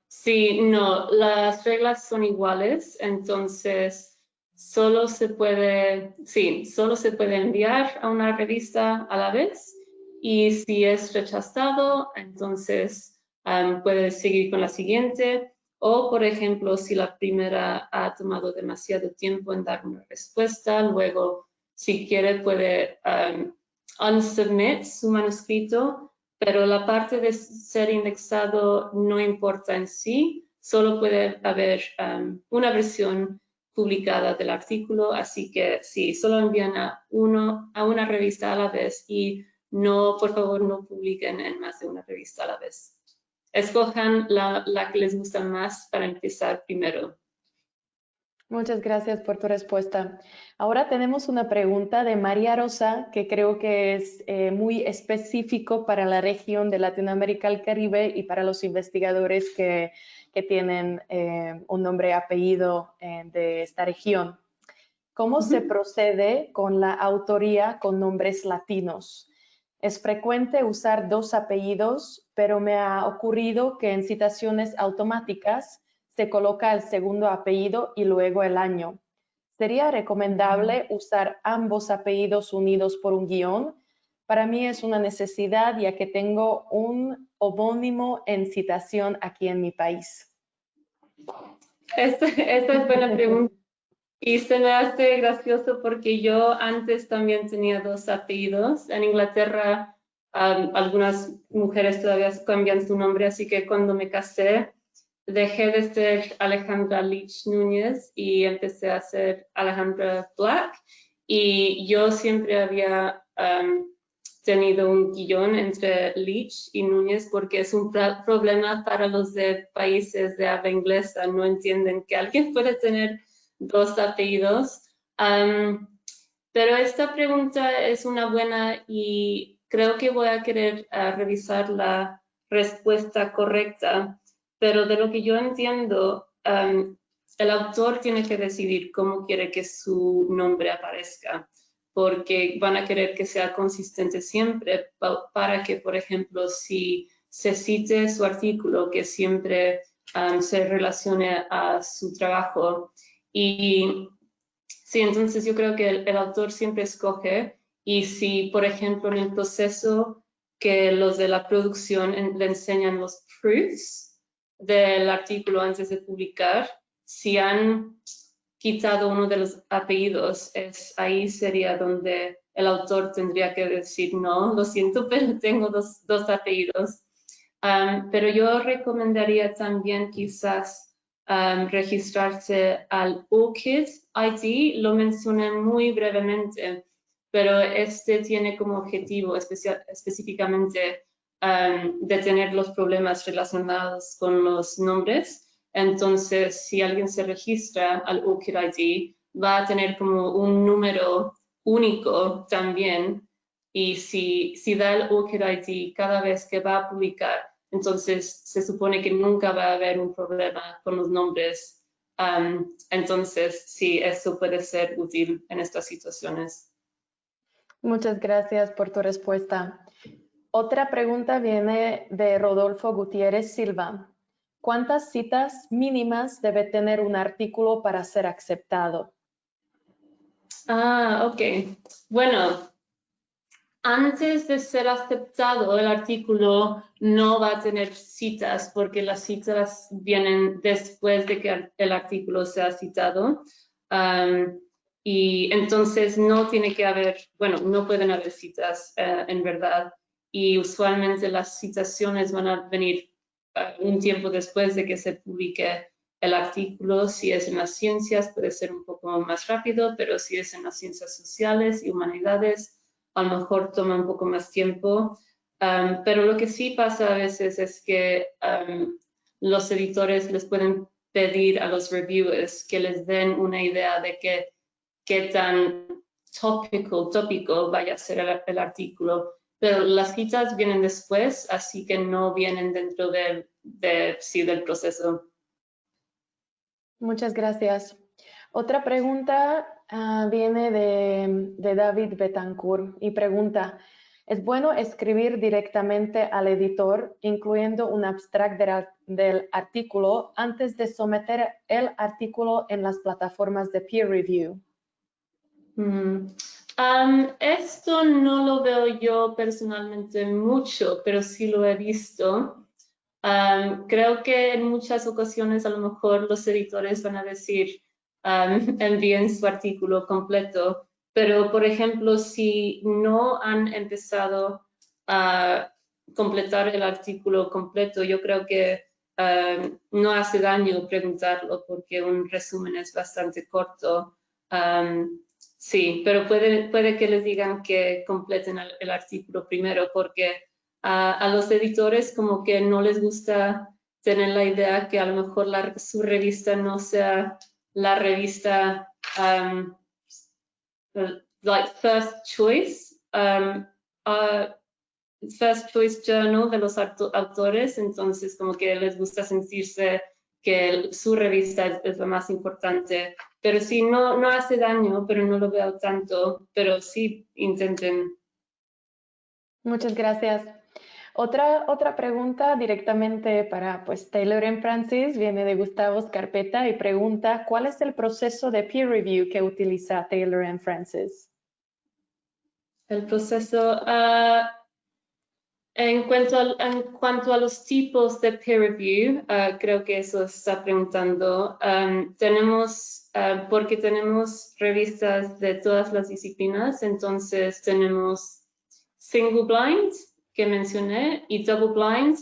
Sí, no, las reglas son iguales, entonces solo se puede enviar a una revista a la vez y si es rechazado, entonces puede seguir con la siguiente. O, por ejemplo, si la primera ha tomado demasiado tiempo en dar una respuesta, luego, si quiere, puede unsubmit su manuscrito, pero la parte de ser indexado no importa en sí, solo puede haber una versión publicada del artículo, así que sí, solo envían a una revista a la vez y no, por favor, no publiquen en más de una revista a la vez. Escojan la que les gusta más para empezar primero. Muchas gracias por tu respuesta. Ahora tenemos una pregunta de María Rosa que creo que es muy específico para la región de Latinoamérica y el Caribe y para los investigadores que tienen un nombre y apellido de esta región. ¿Cómo se procede con la autoría con nombres latinos? Es frecuente usar dos apellidos, pero me ha ocurrido que en citaciones automáticas se coloca el segundo apellido y luego el año. ¿Sería recomendable usar ambos apellidos unidos por un guión? Para mí es una necesidad ya que tengo un homónimo en citación aquí en mi país. Esta es buena pregunta. Y se me hace gracioso porque yo antes también tenía dos apellidos. En Inglaterra, algunas mujeres todavía cambian su nombre, así que cuando me casé, dejé de ser Alejandra Leach Núñez y empecé a ser Alejandra Black. Y yo siempre había tenido un guión entre Leach y Núñez porque es un problema para los de países de habla inglesa. No entienden que alguien puede tener dos apellidos. Pero esta pregunta es una buena y creo que voy a querer revisar la respuesta correcta. Pero de lo que yo entiendo, el autor tiene que decidir cómo quiere que su nombre aparezca, porque van a querer que sea consistente siempre para que, por ejemplo, si se cite su artículo, que siempre se relacione a su trabajo. Y sí, entonces yo creo que el autor siempre escoge y si, por ejemplo, en el proceso que los de la producción le enseñan los proofs del artículo antes de publicar, si han quitado uno de los apellidos, ahí sería donde el autor tendría que decir, no, lo siento, pero tengo dos apellidos. Pero yo recomendaría también quizás registrarse al OCID ID, lo mencioné muy brevemente, pero este tiene como objetivo específicamente detener los problemas relacionados con los nombres. Entonces, si alguien se registra al OCID ID, va a tener como un número único también. Y si da el OCID ID cada vez que va a publicar, entonces se supone que nunca va a haber un problema con los nombres. Entonces, sí, eso puede ser útil en estas situaciones. Muchas gracias por tu respuesta. Otra pregunta viene de Rodolfo Gutiérrez Silva. ¿Cuántas citas mínimas debe tener un artículo para ser aceptado? Ok. Bueno, antes de ser aceptado, el artículo no va a tener citas porque las citas vienen después de que el artículo sea citado. Y entonces no tiene que haber, bueno, no pueden haber citas en verdad. Y usualmente las citaciones van a venir un tiempo después de que se publique el artículo. Si es en las ciencias puede ser un poco más rápido, pero si es en las ciencias sociales y humanidades, a lo mejor toma un poco más tiempo. Pero lo que sí pasa a veces es que los editores les pueden pedir a los reviewers que les den una idea de qué tan tópico vaya a ser el artículo. Pero las citas vienen después, así que no vienen dentro del proceso. Muchas gracias. Otra pregunta viene de David Betancourt y pregunta, ¿es bueno escribir directamente al editor, incluyendo un abstract del artículo, antes de someter el artículo en las plataformas de peer review? Esto no lo veo yo personalmente mucho, pero sí lo he visto. Creo que en muchas ocasiones a lo mejor los editores van a decir envíen su artículo completo, pero por ejemplo si no han empezado a completar el artículo completo, yo creo que no hace daño preguntarlo porque un resumen es bastante corto. Sí, pero puede que les digan que completen el artículo primero porque a los editores como que no les gusta tener la idea que a lo mejor su revista no sea la revista like first choice journal de los autores, entonces como que les gusta sentirse que su revista es la más importante, pero sí, no hace daño, pero no lo veo tanto, pero sí intenten. Muchas gracias. Otra pregunta directamente para Taylor & Francis viene de Gustavo Scarpeta y pregunta, ¿cuál es el proceso de peer review que utiliza Taylor & Francis? El proceso, en cuanto a los tipos de peer review, creo que eso está preguntando. Porque tenemos revistas de todas las disciplinas, entonces tenemos single blind, que mencioné, y double blind.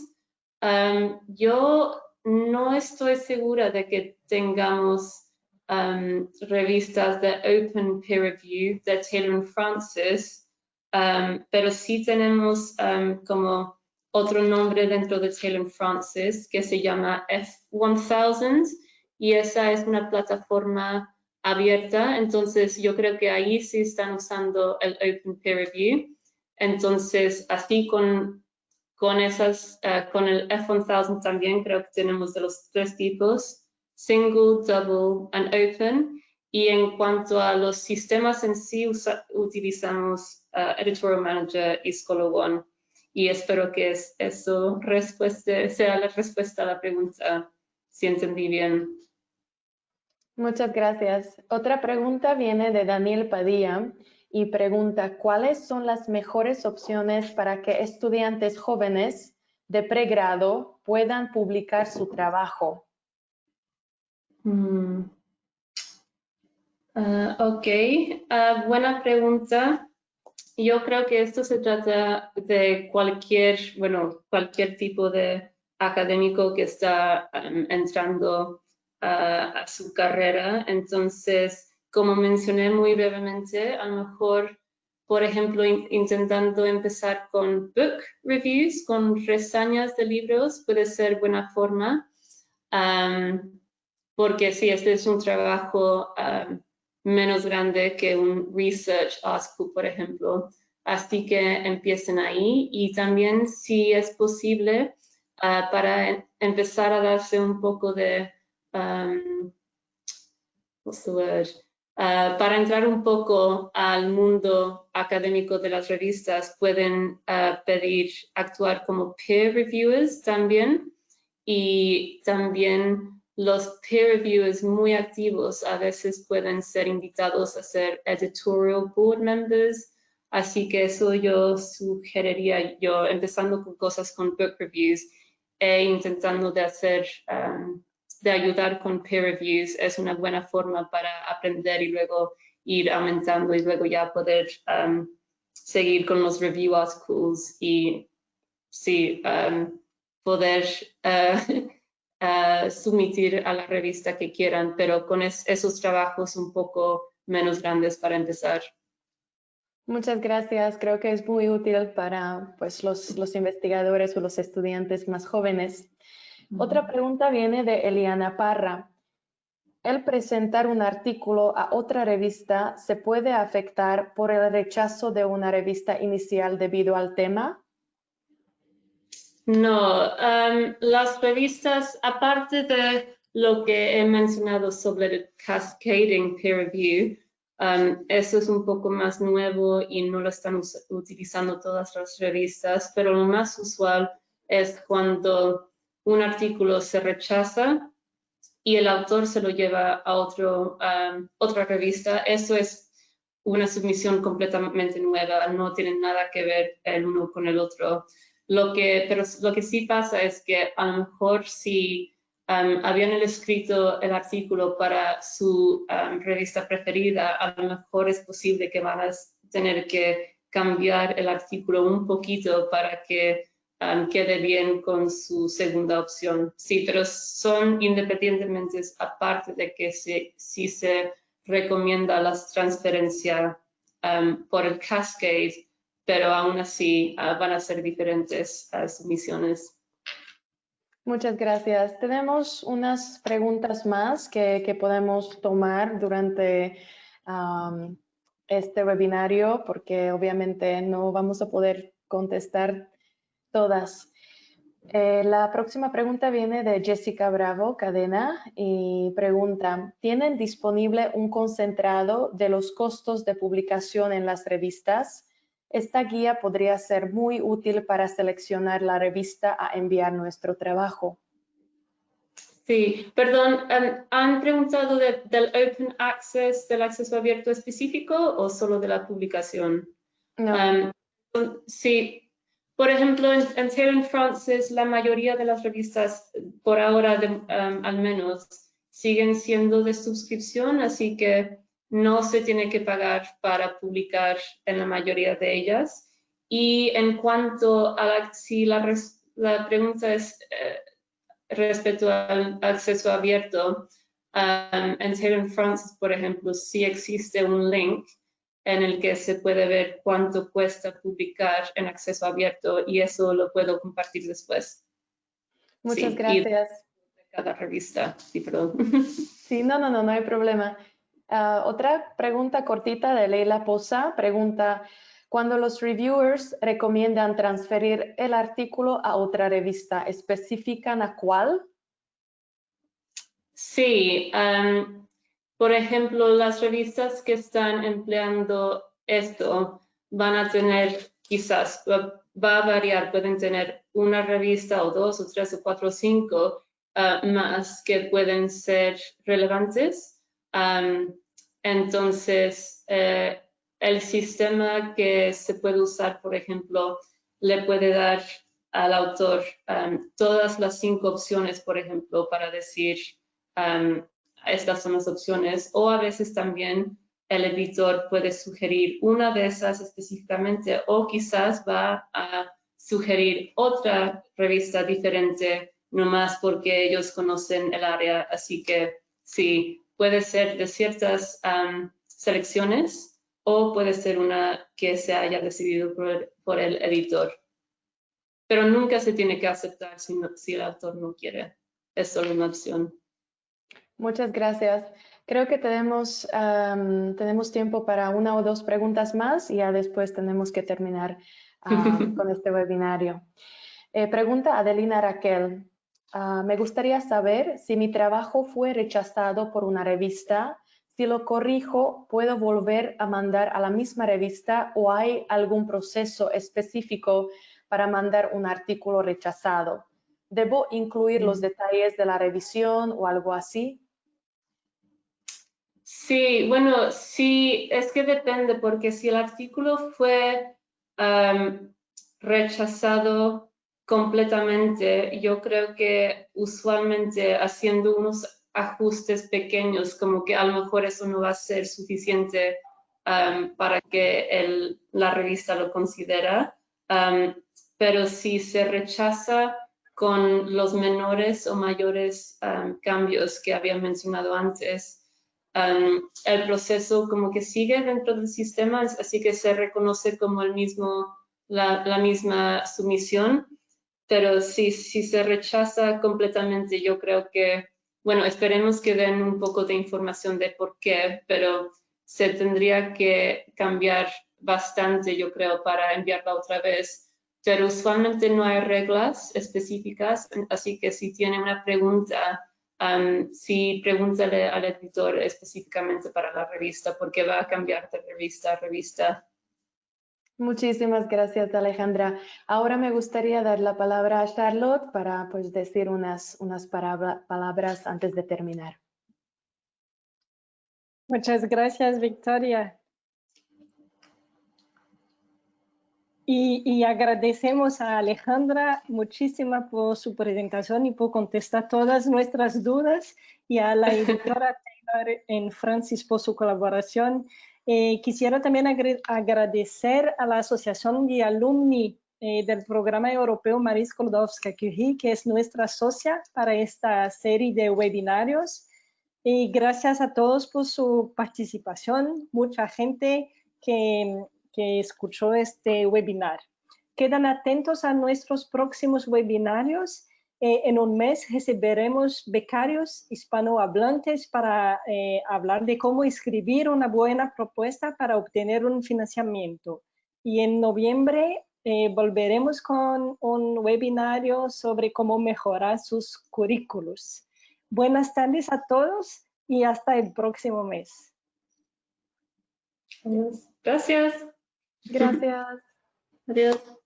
Yo no estoy segura de que tengamos revistas de open peer review de Taylor & Francis, pero sí tenemos como otro nombre dentro de Taylor & Francis que se llama F1000 y esa es una plataforma abierta, entonces yo creo que ahí sí están usando el open peer review. Entonces, así con el F1000 también creo que tenemos de los tres tipos, single, double and open. Y en cuanto a los sistemas en sí, utilizamos Editorial Manager y ScholarOne. Y espero que eso sea la respuesta a la pregunta, si entendí bien. Muchas gracias. Otra pregunta viene de Daniel Padilla y pregunta, ¿cuáles son las mejores opciones para que estudiantes jóvenes de pregrado puedan publicar su trabajo? Ok, buena pregunta. Yo creo que esto se trata de cualquier tipo de académico que está entrando a su carrera. Entonces, como mencioné muy brevemente, a lo mejor, por ejemplo, intentando empezar con book reviews, con reseñas de libros, puede ser buena forma. Porque sí, este es un trabajo menos grande que un research article, por ejemplo. Así que empiecen ahí y también si es posible para empezar a darse un poco de, para entrar un poco al mundo académico de las revistas, pueden pedir actuar como peer reviewers también y también los peer reviewers muy activos a veces pueden ser invitados a ser editorial board members, así que eso yo sugeriría yo empezando con cosas con book reviews e intentando de ayudar con peer reviews es una buena forma para aprender y luego ir aumentando y luego ya poder seguir con los review articles y sí, poder submitir a la revista que quieran, pero con esos trabajos un poco menos grandes para empezar. Muchas gracias. Creo que es muy útil para los investigadores o los estudiantes más jóvenes. Otra pregunta viene de Eliana Parra. ¿El presentar un artículo a otra revista se puede afectar por el rechazo de una revista inicial debido al tema? No, las revistas, aparte de lo que he mencionado sobre el cascading peer review, eso es un poco más nuevo y no lo están utilizando todas las revistas, pero lo más usual es cuando un artículo se rechaza y el autor se lo lleva a otra revista. Eso es una submisión completamente nueva, no tienen nada que ver el uno con el otro. Pero lo que sí pasa es que a lo mejor si habían escrito el artículo para su revista preferida, a lo mejor es posible que van a tener que cambiar el artículo un poquito para que quede bien con su segunda opción. Sí, pero son independientemente, aparte de que sí se recomienda las transferencias por el cascade, pero aún así van a ser diferentes submisiones. Muchas gracias. Tenemos unas preguntas más que podemos tomar durante este webinario porque obviamente no vamos a poder contestar todas. La próxima pregunta viene de Jessica Bravo Cadena y pregunta, ¿tienen disponible un concentrado de los costos de publicación en las revistas? Esta guía podría ser muy útil para seleccionar la revista a enviar nuestro trabajo. Sí, perdón, ¿han preguntado del Open Access, del acceso abierto específico o solo de la publicación? No. Sí, por ejemplo, en Taylor & Francis la mayoría de las revistas, por ahora al menos, siguen siendo de suscripción, así que no se tiene que pagar para publicar en la mayoría de ellas. Y en cuanto a si la pregunta es respecto al acceso abierto, en Taylor & Francis, por ejemplo, sí existe un link en el que se puede ver cuánto cuesta publicar en acceso abierto y eso lo puedo compartir después. Muchas Sí, gracias. y de cada revista, sí, perdón. Sí, no hay problema. Otra pregunta cortita de Leila Poza pregunta, cuando los reviewers recomiendan transferir el artículo a otra revista, ¿especifican a cuál? Sí, por ejemplo, las revistas que están empleando esto van a tener, quizás, va a variar, pueden tener una revista o dos o tres o cuatro o cinco más que pueden ser relevantes. Entonces, el sistema que se puede usar, por ejemplo, le puede dar al autor todas las 5 opciones, por ejemplo, para decir estas son las opciones, o a veces también el editor puede sugerir una de esas específicamente o quizás va a sugerir otra revista diferente nomás porque ellos conocen el área, así que sí, puede ser de ciertas selecciones o puede ser una que se haya decidido por el editor. Pero nunca se tiene que aceptar si el autor no quiere. Es solo una opción. Muchas gracias. Creo que tenemos tiempo para una o dos preguntas más y ya después tenemos que terminar con este webinario. Pregunta Adelina Raquel. Me gustaría saber si mi trabajo fue rechazado por una revista. Si lo corrijo, ¿puedo volver a mandar a la misma revista o hay algún proceso específico para mandar un artículo rechazado? ¿Debo incluir los detalles de la revisión o algo así? Sí, bueno, sí, es que depende, porque si el artículo fue rechazado completamente, yo creo que usualmente haciendo unos ajustes pequeños, como que a lo mejor eso no va a ser suficiente para que la revista lo considera, pero si se rechaza con los menores o mayores cambios que había mencionado antes, el proceso como que sigue dentro del sistema, así que se reconoce como la misma sumisión, pero si se rechaza completamente, yo creo que, bueno, esperemos que den un poco de información de por qué, pero se tendría que cambiar bastante, yo creo, para enviarla otra vez. Pero usualmente no hay reglas específicas, así que si tiene una pregunta, sí, pregúntale al editor específicamente para la revista, porque va a cambiar de revista a revista. Muchísimas gracias, Alejandra. Ahora me gustaría dar la palabra a Charlotte para pues, decir unas palabras antes de terminar. Muchas gracias, Victoria. Y agradecemos a Alejandra muchísimo por su presentación y por contestar todas nuestras dudas, y a la editora Taylor & Francis por su colaboración. Quisiera también agradecer a la Asociación de Alumni del Programa Europeo Marie Skłodowska-Curie, que es nuestra socia para esta serie de webinarios. Y gracias a todos por su participación, mucha gente que escuchó este webinar. Quedan atentos a nuestros próximos webinarios. En un mes recibiremos becarios hispanohablantes para hablar de cómo escribir una buena propuesta para obtener un financiamiento. Y en noviembre volveremos con un webinario sobre cómo mejorar sus currículos. Buenas tardes a todos y hasta el próximo mes. Gracias. Gracias. Adiós.